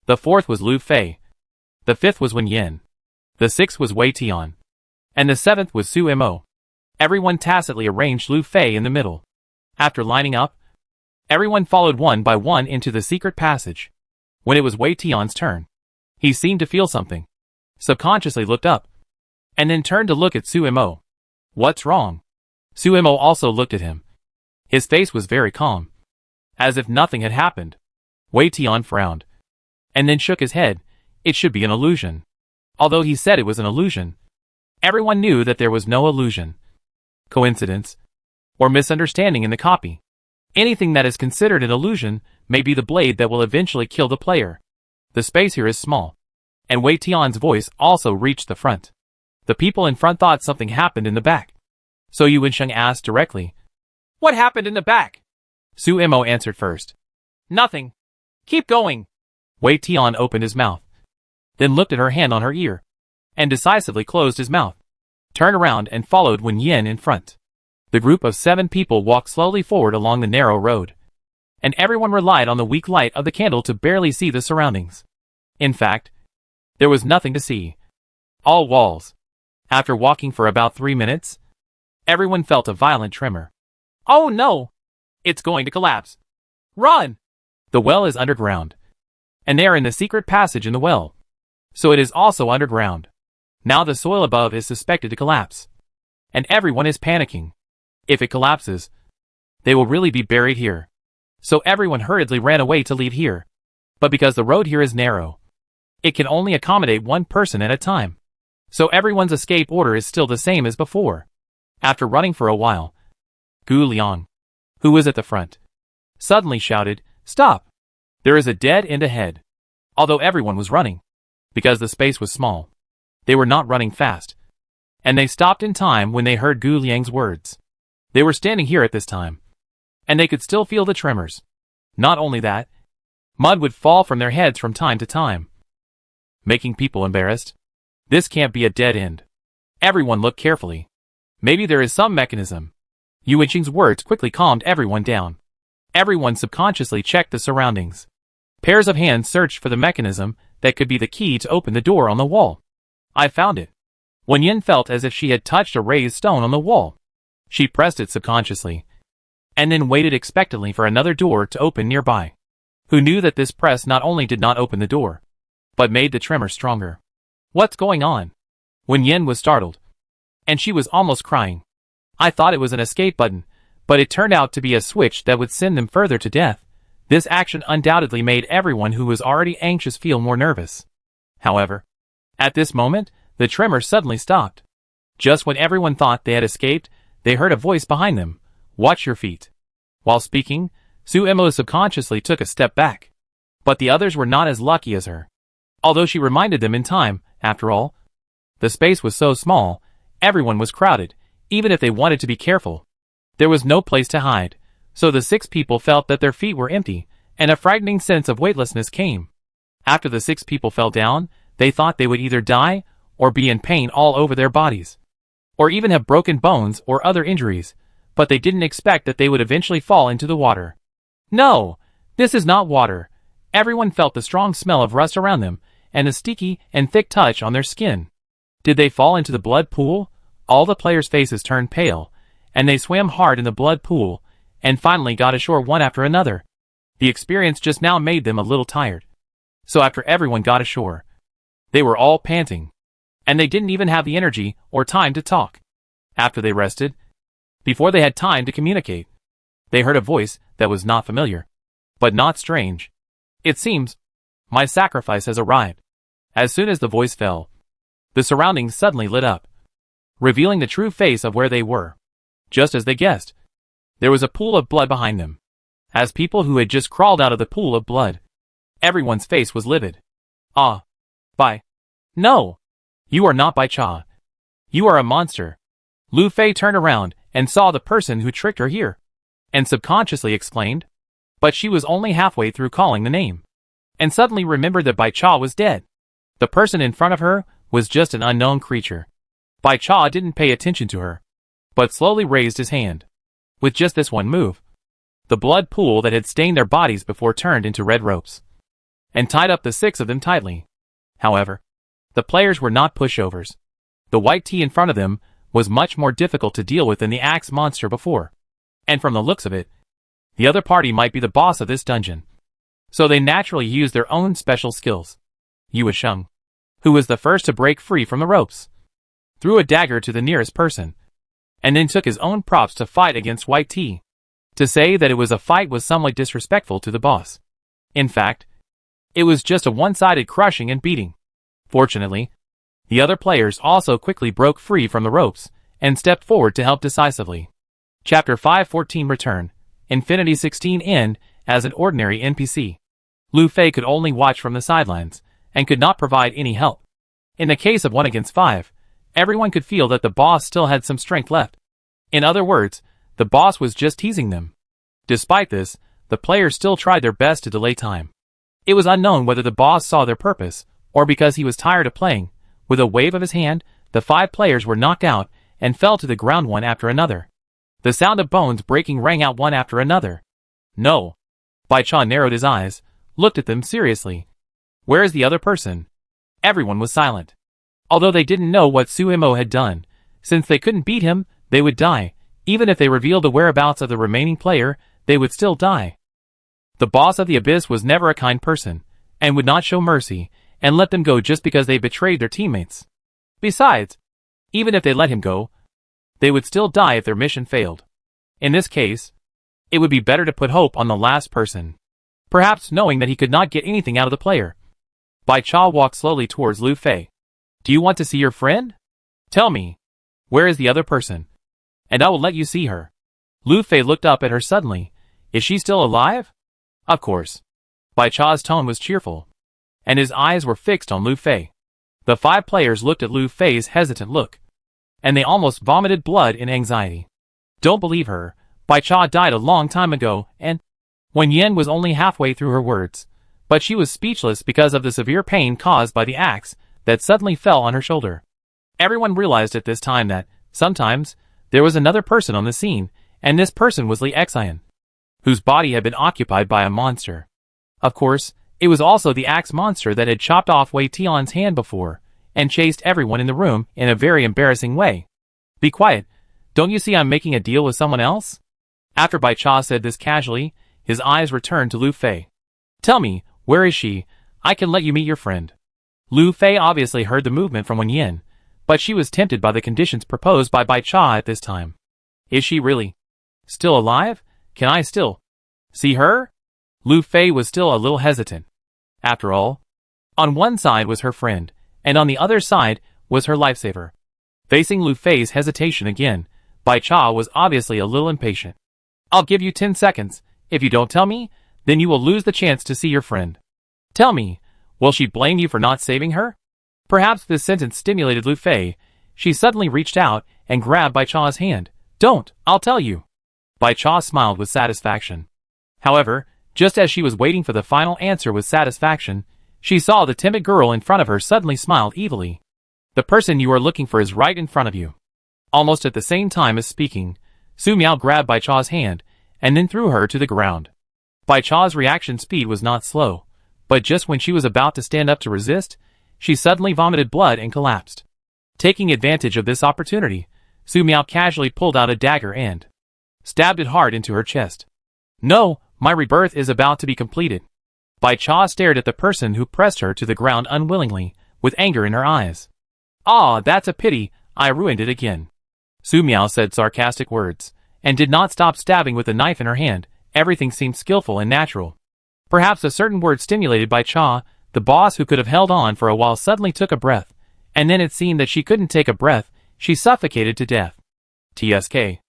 The fourth was Lu Fei. The fifth was Wen Yen. The sixth was Wei Tian. And the seventh was Su Mo. Everyone tacitly arranged Lu Fei in the middle. After lining up, everyone followed one by one into the secret passage. When it was Wei Tian's turn, he seemed to feel something. Subconsciously looked up, and then turned to look at Su Mo. What's wrong? Su Mo also looked at him. His face was very calm, as if nothing had happened. Wei Tian frowned, and then shook his head. It should be an illusion. Although he said it was an illusion, everyone knew that there was no illusion, coincidence, or misunderstanding in the copy. Anything that is considered an illusion may be the blade that will eventually kill the player. The space here is small, and Wei Tian's voice also reached the front. The people in front thought something happened in the back. So Yu Wensheng asked directly, "What happened in the back?" Su Mo answered first. "Nothing. Keep going." Wei Tian opened his mouth, then looked at her hand on her ear, and decisively closed his mouth, turned around and followed Wen Yen in front. The group of 7 people walked slowly forward along the narrow road, and everyone relied on the weak light of the candle to barely see the surroundings. In fact, there was nothing to see. All walls. After walking for about 3 minutes, everyone felt a violent tremor. "Oh no! It's going to collapse. Run!" The well is underground, and they are in the secret passage in the well. So it is also underground. Now the soil above is suspected to collapse, and everyone is panicking. If it collapses, they will really be buried here. So everyone hurriedly ran away to leave here. But because the road here is narrow, it can only accommodate one person at a time. So everyone's escape order is still the same as before. After running for a while, Gu Liang, who was at the front, suddenly shouted, "Stop! There is a dead end ahead." Although everyone was running, because the space was small, they were not running fast. And they stopped in time when they heard Gu Liang's words. They were standing here at this time, and they could still feel the tremors. Not only that, mud would fall from their heads from time to time, making people embarrassed. This can't be a dead end. Everyone looked carefully. Maybe there is some mechanism. Yu Wensheng's words quickly calmed everyone down. Everyone subconsciously checked the surroundings. Pairs of hands searched for the mechanism that could be the key to open the door on the wall. "I found it." Wen Yen felt as if she had touched a raised stone on the wall. She pressed it subconsciously, and then waited expectantly for another door to open nearby. Who knew that this press not only did not open the door, but made the tremor stronger. "What's going on?" Wen Yen was startled, and she was almost crying. "I thought it was an escape button, but it turned out to be a switch that would send them further to death." This action undoubtedly made everyone who was already anxious feel more nervous. However, at this moment, the tremor suddenly stopped. Just when everyone thought they had escaped, they heard a voice behind them, "Watch your feet." While speaking, Su Mo subconsciously took a step back. But the others were not as lucky as her. Although she reminded them in time, after all, the space was so small, everyone was crowded, even if they wanted to be careful. There was no place to hide, so the 6 people felt that their feet were empty, and a frightening sense of weightlessness came. After the 6 people fell down, they thought they would either die, or be in pain all over their bodies, or even have broken bones or other injuries, but they didn't expect that they would eventually fall into the water. "No, this is not water." Everyone felt the strong smell of rust around them, and a sticky and thick touch on their skin. Did they fall into the blood pool, All the players' faces turned pale, and they swam hard in the blood pool, and finally got ashore one after another. The experience just now made them a little tired. So after everyone got ashore, they were all panting, and they didn't even have the energy or time to talk. After they rested, before they had time to communicate, they heard a voice that was not familiar, but not strange. It seems, my sacrifice has arrived. As soon as the voice fell, the surroundings suddenly lit up, revealing the true face of where they were. Just as they guessed, there was a pool of blood behind them. As people who had just crawled out of the pool of blood, everyone's face was livid. Ah. Bai. No. You are not Bai Cha. You are a monster. Lu Fei turned around and saw the person who tricked her here, and subconsciously exclaimed, but she was only halfway through calling the name, and suddenly remembered that Bai Cha was dead. The person in front of her was just an unknown creature. Bai Cha didn't pay attention to her, but slowly raised his hand. With just this one move, the blood pool that had stained their bodies before turned into red ropes, and tied up the 6 of them tightly. However, the players were not pushovers. The white tea in front of them was much more difficult to deal with than the axe monster before, and from the looks of it, the other party might be the boss of this dungeon. So they naturally used their own special skills. Yue Sheng, who was the first to break free from the ropes, threw a dagger to the nearest person, and then took his own props to fight against white tea. To say that it was a fight was somewhat disrespectful to the boss. In fact, it was just a one-sided crushing and beating. Fortunately, the other players also quickly broke free from the ropes and stepped forward to help decisively. Chapter 514 Return, Infinity 16 End. As an ordinary NPC, Lu Fei could only watch from the sidelines and could not provide any help. In the case of 1 against 5, everyone could feel that the boss still had some strength left. In other words, the boss was just teasing them. Despite this, the players still tried their best to delay time. It was unknown whether the boss saw their purpose, or because he was tired of playing. With a wave of his hand, the 5 players were knocked out and fell to the ground one after another. The sound of bones breaking rang out one after another. No. Bai Cha narrowed his eyes, looked at them seriously. Where is the other person? Everyone was silent. Although they didn't know what Suimo had done, since they couldn't beat him, they would die. Even if they revealed the whereabouts of the remaining player, they would still die. The boss of the abyss was never a kind person, and would not show mercy, and let them go just because they betrayed their teammates. Besides, even if they let him go, they would still die if their mission failed. In this case, it would be better to put hope on the last person, perhaps knowing that he could not get anything out of the player. Bai Cha walked slowly towards Lu Fei. Do you want to see your friend? Tell me, where is the other person? And I will let you see her. Lu Fei looked up at her suddenly. Is she still alive? Of course. Bai Cha's tone was cheerful, and his eyes were fixed on Lu Fei. The 5 players looked at Lu Fei's hesitant look, and they almost vomited blood in anxiety. Don't believe her. Bai Cha died a long time ago, and Wen Yen was only halfway through her words, but she was speechless because of the severe pain caused by the axe that suddenly fell on her shoulder. Everyone realized at this time that, sometimes, there was another person on the scene, and this person was Li Xian, whose body had been occupied by a monster. Of course, it was also the axe monster that had chopped off Wei Tian's hand before, and chased everyone in the room in a very embarrassing way. Be quiet, don't you see I'm making a deal with someone else? After Bai Cha said this casually, his eyes returned to Lu Fei. Tell me, where is she? I can let you meet your friend. Lu Fei obviously heard the movement from Wen Yin, but she was tempted by the conditions proposed by Bai Cha at this time. Is she really still alive? Can I still see her? Lu Fei was still a little hesitant. After all, on one side was her friend, and on the other side was her lifesaver. Facing Lu Fei's hesitation again, Bai Cha was obviously a little impatient. I'll give you 10 seconds. If you don't tell me, then you will lose the chance to see your friend. Tell me, will she blame you for not saving her? Perhaps this sentence stimulated Lu Fei. She suddenly reached out and grabbed Bai Cha's hand. Don't, I'll tell you. Bai Cha smiled with satisfaction. However, just as she was waiting for the final answer with satisfaction, she saw the timid girl in front of her suddenly smiled evilly. The person you are looking for is right in front of you. Almost at the same time as speaking, Su Miao grabbed Bai Cha's hand, and then threw her to the ground. Bai Cha's reaction speed was not slow, but just when she was about to stand up to resist, she suddenly vomited blood and collapsed. Taking advantage of this opportunity, Su Miao casually pulled out a dagger and stabbed it hard into her chest. No, my rebirth is about to be completed. Bai Cha stared at the person who pressed her to the ground unwillingly, with anger in her eyes. Ah, that's a pity, I ruined it again. Su Miao said sarcastic words, and did not stop stabbing with the knife in her hand. Everything seemed skillful and natural. Perhaps a certain word stimulated Bai Cha, the boss who could have held on for a while suddenly took a breath, and then it seemed that she couldn't take a breath, she suffocated to death. TSK.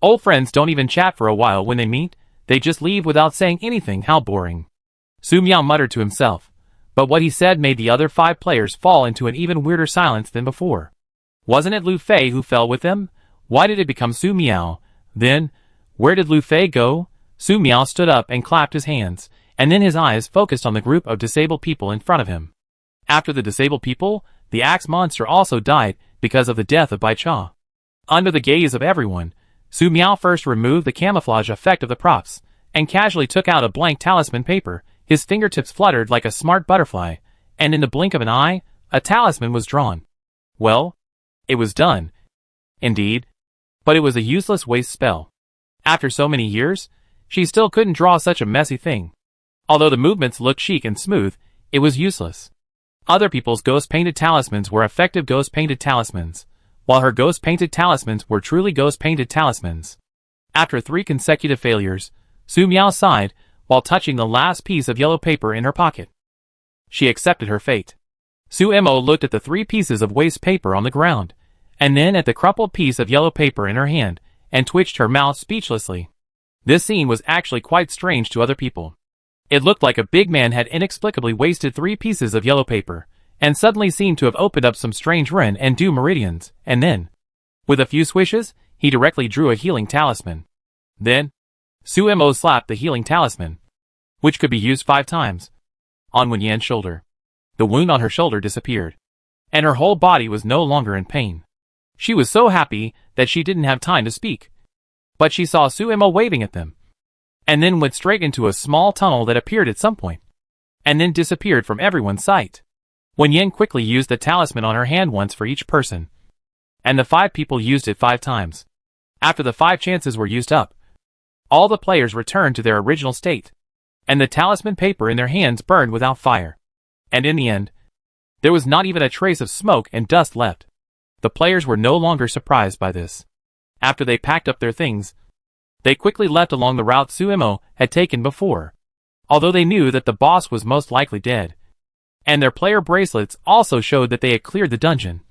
Old friends don't even chat for a while when they meet, they just leave without saying anything. How boring. Su Miao muttered to himself, but what he said made the other 5 players fall into an even weirder silence than before. Wasn't it Lu Fei who fell with them? Why did it become Su Miao? Then, where did Lu Fei go? Su Miao stood up and clapped his hands, and then his eyes focused on the group of disabled people in front of him. After the disabled people, the axe monster also died because of the death of Bai Cha. Under the gaze of everyone, Su Miao first removed the camouflage effect of the props, and casually took out a blank talisman paper. His fingertips fluttered like a smart butterfly, and in the blink of an eye, a talisman was drawn. Well, it was done. Indeed. But it was a useless waste spell. After so many years, she still couldn't draw such a messy thing. Although the movements looked chic and smooth, it was useless. Other people's ghost-painted talismans were effective ghost-painted talismans, while her ghost-painted talismans were truly ghost-painted talismans. After 3 consecutive failures, Su Miao sighed, while touching the last piece of yellow paper in her pocket. She accepted her fate. Su Mo looked at the 3 pieces of waste paper on the ground, and then at the crumpled piece of yellow paper in her hand, and twitched her mouth speechlessly. This scene was actually quite strange to other people. It looked like a big man had inexplicably wasted 3 pieces of yellow paper, and suddenly seemed to have opened up some strange Ren and Du meridians, and then, with a few swishes, he directly drew a healing talisman. Then, Su Mo slapped the healing talisman, which could be used 5 times, on Wen Yan's shoulder. The wound on her shoulder disappeared, and her whole body was no longer in pain. She was so happy that she didn't have time to speak. But she saw Su Mo waving at them, and then went straight into a small tunnel that appeared at some point, and then disappeared from everyone's sight. Wen Yan quickly used the talisman on her hand once for each person, and the 5 people used it 5 times. After the 5 chances were used up, all the players returned to their original state, and the talisman paper in their hands burned without fire. And in the end, there was not even a trace of smoke and dust left. The players were no longer surprised by this. After they packed up their things, they quickly left along the route Su Mo had taken before, although they knew that the boss was most likely dead. And their player bracelets also showed that they had cleared the dungeon.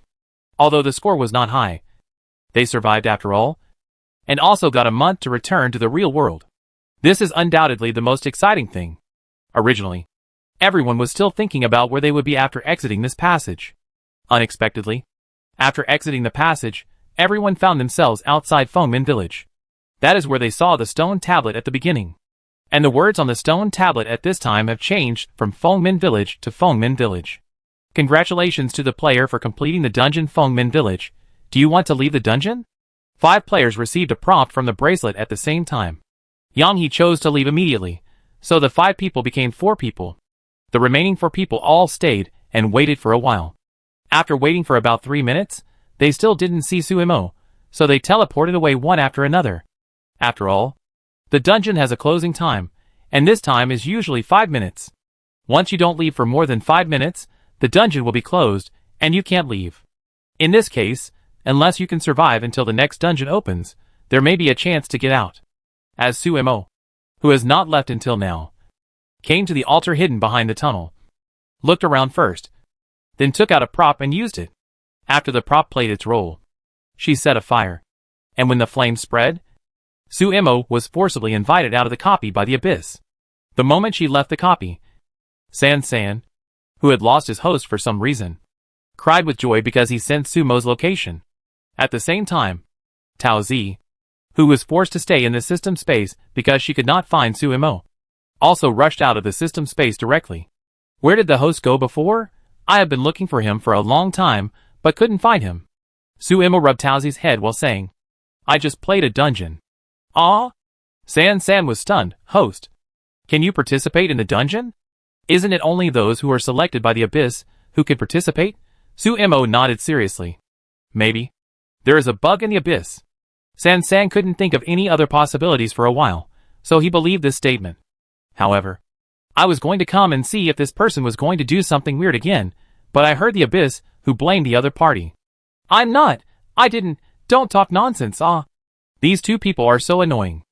Although the score was not high, they survived after all, and also got a month to return to the real world. This is undoubtedly the most exciting thing. Originally, everyone was still thinking about where they would be after exiting this passage. Unexpectedly, after exiting the passage, everyone found themselves outside Fengmin village. That is where they saw the stone tablet at the beginning. And the words on the stone tablet at this time have changed from Fengmin village to Fengmin village. Congratulations to the player for completing the dungeon Fengmin village. Do you want to leave the dungeon? 5 players received a prompt from the bracelet at the same time. Yang He chose to leave immediately, so the 5 people became 4 people. The remaining 4 people all stayed and waited for a while. After waiting for about 3 minutes, they still didn't see Su Mo, so they teleported away one after another. After all, the dungeon has a closing time, and this time is usually 5 minutes. Once you don't leave for more than 5 minutes, the dungeon will be closed, and you can't leave. In this case, unless you can survive until the next dungeon opens, there may be a chance to get out. As Su Mo, who has not left until now, came to the altar hidden behind the tunnel, looked around first, then took out a prop and used it. After the prop played its role, she set a fire, and when the flames spread, Su Mo was forcibly invited out of the copy by the abyss. The moment she left the copy, San, who had lost his host for some reason, cried with joy because he sensed Su Mo's location. At the same time, Tao Zi, who was forced to stay in the system space because she could not find Su Mo, also rushed out of the system space directly. Where did the host go before? I have been looking for him for a long time, but couldn't find him. Su Mo rubbed Tao Zi's head while saying, I just played a dungeon. Ah? San was stunned. Host, can you participate in the dungeon? Isn't it only those who are selected by the abyss who can participate? Su Mo nodded seriously. Maybe. There is a bug in the abyss. San couldn't think of any other possibilities for a while, so he believed this statement. However, I was going to come and see if this person was going to do something weird again, but I heard the abyss, who blamed the other party. I'm not. I didn't. Don't talk nonsense, These two people are so annoying.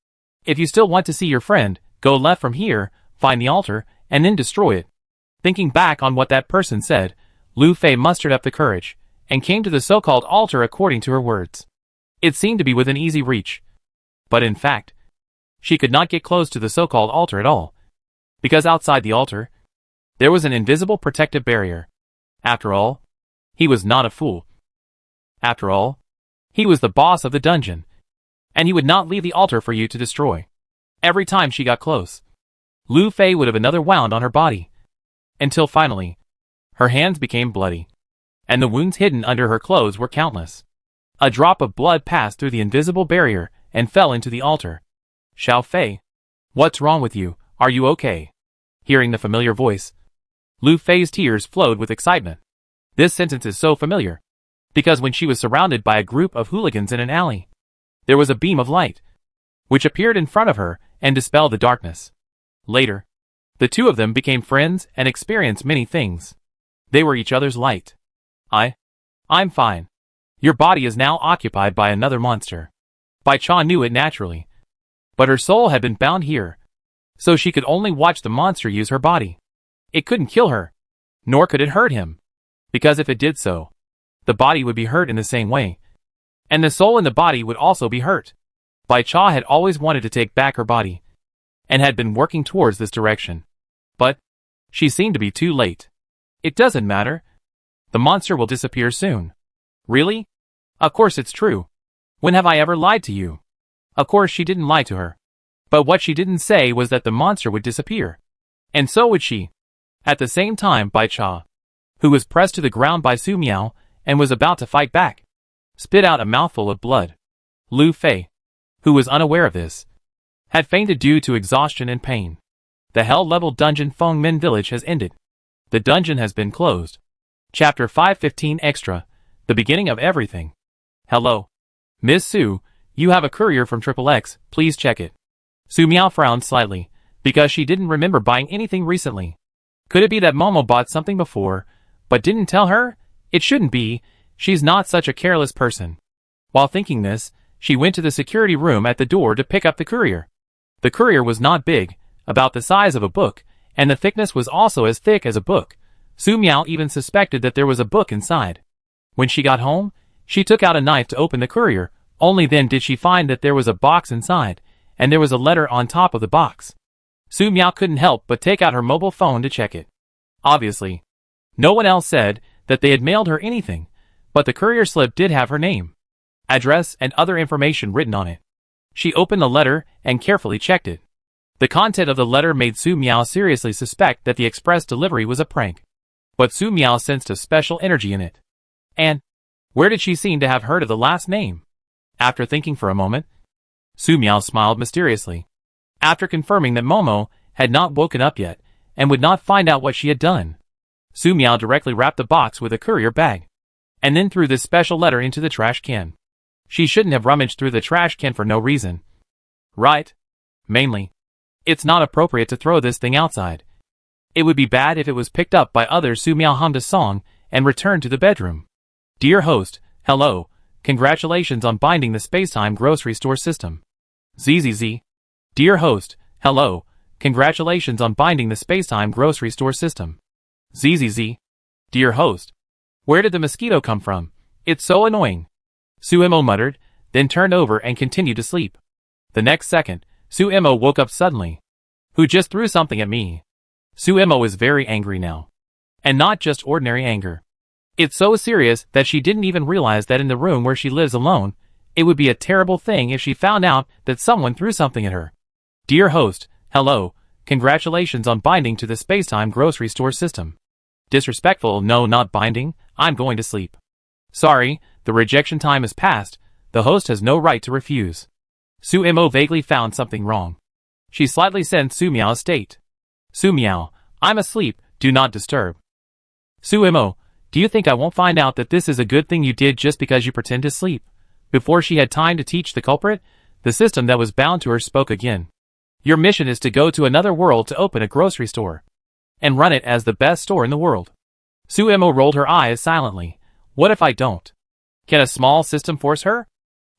If you still want to see your friend, go left from here, find the altar, and then destroy it. Thinking back on what that person said, Lu Fei mustered up the courage, and came to the so-called altar according to her words. It seemed to be within easy reach. But in fact, she could not get close to the so-called altar at all, because outside the altar, there was an invisible protective barrier. After all, he was not a fool. After all, he was the boss of the dungeon, and he would not leave the altar for you to destroy. Every time she got close, Lu Fei would have another wound on her body, until finally, her hands became bloody, and the wounds hidden under her clothes were countless. A drop of blood passed through the invisible barrier and fell into the altar. Xiao Fei, what's wrong with you? Are you okay? Hearing the familiar voice, Lu Fei's tears flowed with excitement. This sentence is so familiar, because when she was surrounded by a group of hooligans in an alley, there was a beam of light, which appeared in front of her and dispelled the darkness. Later, the two of them became friends and experienced many things. They were each other's light. I'm fine. Your body is now occupied by another monster. Bai Cha knew it naturally, but her soul had been bound here, so she could only watch the monster use her body. It couldn't kill her, nor could it hurt him, because if it did so, the body would be hurt in the same way, and the soul in the body would also be hurt. Bai Cha had always wanted to take back her body, and had been working towards this direction. But she seemed to be too late. It doesn't matter. The monster will disappear soon. Really? Of course it's true. When have I ever lied to you? Of course she didn't lie to her. But what she didn't say was that the monster would disappear. And so would she. At the same time, Bai Cha, who was pressed to the ground by Su Miao and was about to fight back, spit out a mouthful of blood. Lu Fei, who was unaware of this, had fainted due to exhaustion and pain. The hell-level dungeon Feng Min Village has ended. The dungeon has been closed. Chapter 515 Extra, the beginning of everything. Hello. Miss Su, you have a courier from XXX, please check it. Su Miao frowned slightly, because she didn't remember buying anything recently. Could it be that Momo bought something before, but didn't tell her? It shouldn't be, she's not such a careless person. While thinking this, she went to the security room at the door to pick up the courier. The courier was not big, about the size of a book, and the thickness was also as thick as a book. Su Miao even suspected that there was a book inside. When she got home, she took out a knife to open the courier, only then did she find that there was a box inside, and there was a letter on top of the box. Su Miao couldn't help but take out her mobile phone to check it. Obviously, no one else said that they had mailed her anything, but the courier slip did have her name, address, and other information written on it. She opened the letter and carefully checked it. The content of the letter made Su Miao seriously suspect that the express delivery was a prank. But Su Miao sensed a special energy in it. And where did she seem to have heard of the last name? After thinking for a moment, Su Miao smiled mysteriously. After confirming that Momo had not woken up yet and would not find out what she had done, Su Miao directly wrapped the box with a courier bag, and then threw this special letter into the trash can. She shouldn't have rummaged through the trash can for no reason. Right? Mainly, it's not appropriate to throw this thing outside. It would be bad if it was picked up by others. Su Miao hummed a song and returned to the bedroom. Dear host, hello, congratulations on binding the Spacetime Grocery Store system. ZZZ. Dear host, hello, congratulations on binding the Spacetime Grocery Store system. ZZZ. Dear host, where did the mosquito come from? It's so annoying. Suemo muttered, then turned over and continued to sleep. The next second, Suemo woke up suddenly. Who just threw something at me? Suemo is very angry now. And not just ordinary anger. It's so serious that she didn't even realize that in the room where she lives alone, it would be a terrible thing if she found out that someone threw something at her. Dear host, hello, congratulations on binding to the Spacetime Grocery Store system. Disrespectful, no, not binding, I'm going to sleep. Sorry, the rejection time is past, the host has no right to refuse. Suemo vaguely found something wrong. She slightly sensed Su Miao's state. Su Miao, I'm asleep, do not disturb. Suemo, do you think I won't find out that this is a good thing you did just because you pretend to sleep? Before she had time to teach the culprit, the system that was bound to her spoke again. Your mission is to go to another world to open a grocery store and run it as the best store in the world. Suemo rolled her eyes silently. What if I don't? Can a small system force her?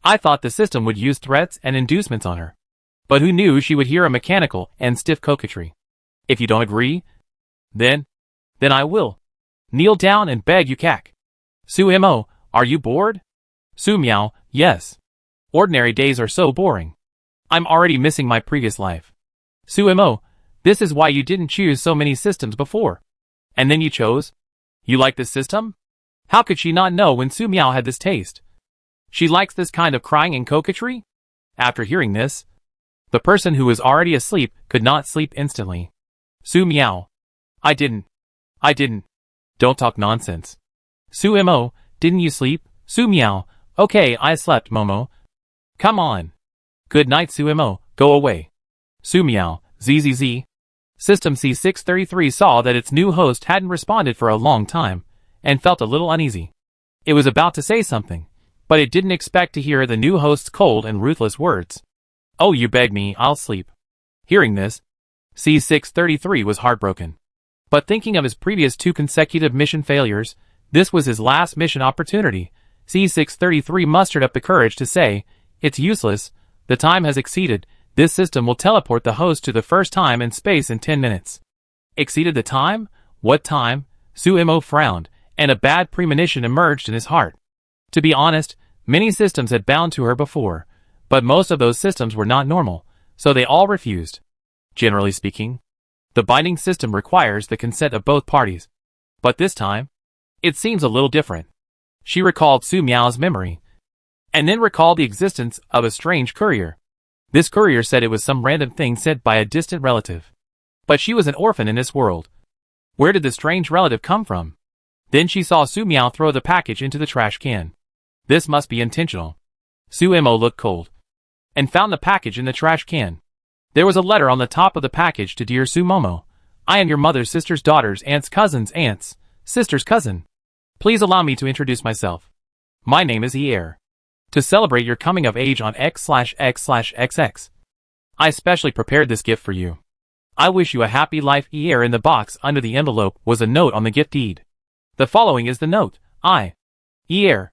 I thought the system would use threats and inducements on her. But who knew she would hear a mechanical and stiff coquetry? If you don't agree, then I will. Kneel down and beg you cack. Suemo, are you bored? Su Miao, yes. Ordinary days are so boring. I'm already missing my previous life. Suemo, this is why you didn't choose so many systems before. And then you chose? You like this system? How could she not know when Su Miao had this taste? She likes this kind of crying and coquetry? After hearing this, the person who was already asleep could not sleep instantly. Su Miao. I didn't. Don't talk nonsense. Suemo, didn't you sleep? Su Miao. Okay, I slept, Momo. Come on. Good night, Suemo, go away. Su Miao, ZZZ. System C633 saw that its new host hadn't responded for a long time, and felt a little uneasy. It was about to say something, but it didn't expect to hear the new host's cold and ruthless words. Oh, you beg me, I'll sleep. Hearing this, C633 was heartbroken. But thinking of his previous 2 consecutive mission failures, this was his last mission opportunity. C633 mustered up the courage to say, it's useless, the time has exceeded, this system will teleport the host to the first time and space in 10 minutes. Exceeded the time? What time? Suemo frowned, and a bad premonition emerged in his heart. To be honest, many systems had bound to her before, but most of those systems were not normal, so they all refused. Generally speaking, the binding system requires the consent of both parties. But this time, it seems a little different. She recalled Su Miao's memory, and then recalled the existence of a strange courier. This courier said it was some random thing sent by a distant relative. But she was an orphan in this world. Where did the strange relative come from? Then she saw Su Miao throw the package into the trash can. This must be intentional. Suemo looked cold, and found the package in the trash can. There was a letter on the top of the package to Dear Sumomo. I am your mother's sister's daughter's aunt's cousin's aunt's sister's cousin. Please allow me to introduce myself. My name is E'er. To celebrate your coming of age on X/X/XX, I specially prepared this gift for you. I wish you a happy life. E'er. In the box under the envelope was a note on the gift deed. The following is the note. I, E'er,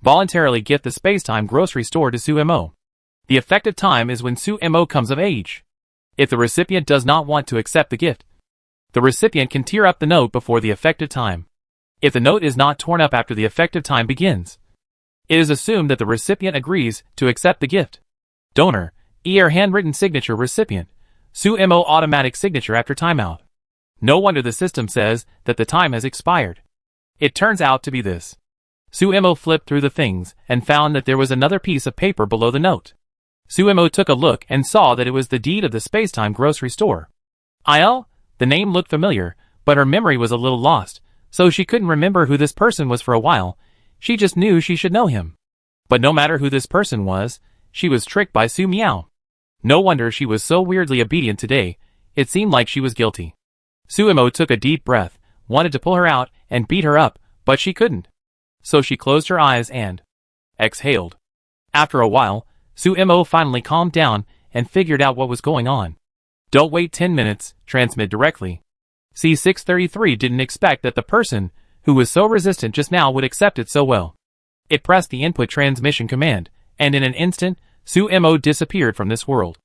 voluntarily gift the Spacetime grocery store to Suemo. The effective time is when Suemo comes of age. If the recipient does not want to accept the gift, the recipient can tear up the note before the effective time. If the note is not torn up after the effective time begins, it is assumed that the recipient agrees to accept the gift. Donor, E'er handwritten signature recipient, Suemo automatic signature after timeout. No wonder the system says that the time has expired. It turns out to be this. Suemo flipped through the things and found that there was another piece of paper below the note. Suemo took a look and saw that it was the deed of the Spacetime grocery store. Il? The name looked familiar, but her memory was a little lost, so she couldn't remember who this person was for a while. She just knew she should know him. But no matter who this person was, she was tricked by Su Miao. No wonder she was so weirdly obedient today. It seemed like she was guilty. Suemo took a deep breath, wanted to pull her out and beat her up, but she couldn't. So she closed her eyes and exhaled. After a while, Suemo finally calmed down and figured out what was going on. Don't wait 10 minutes, transmit directly. C633 didn't expect that the person who was so resistant just now would accept it so well. It pressed the input transmission command, and in an instant, Suemo disappeared from this world.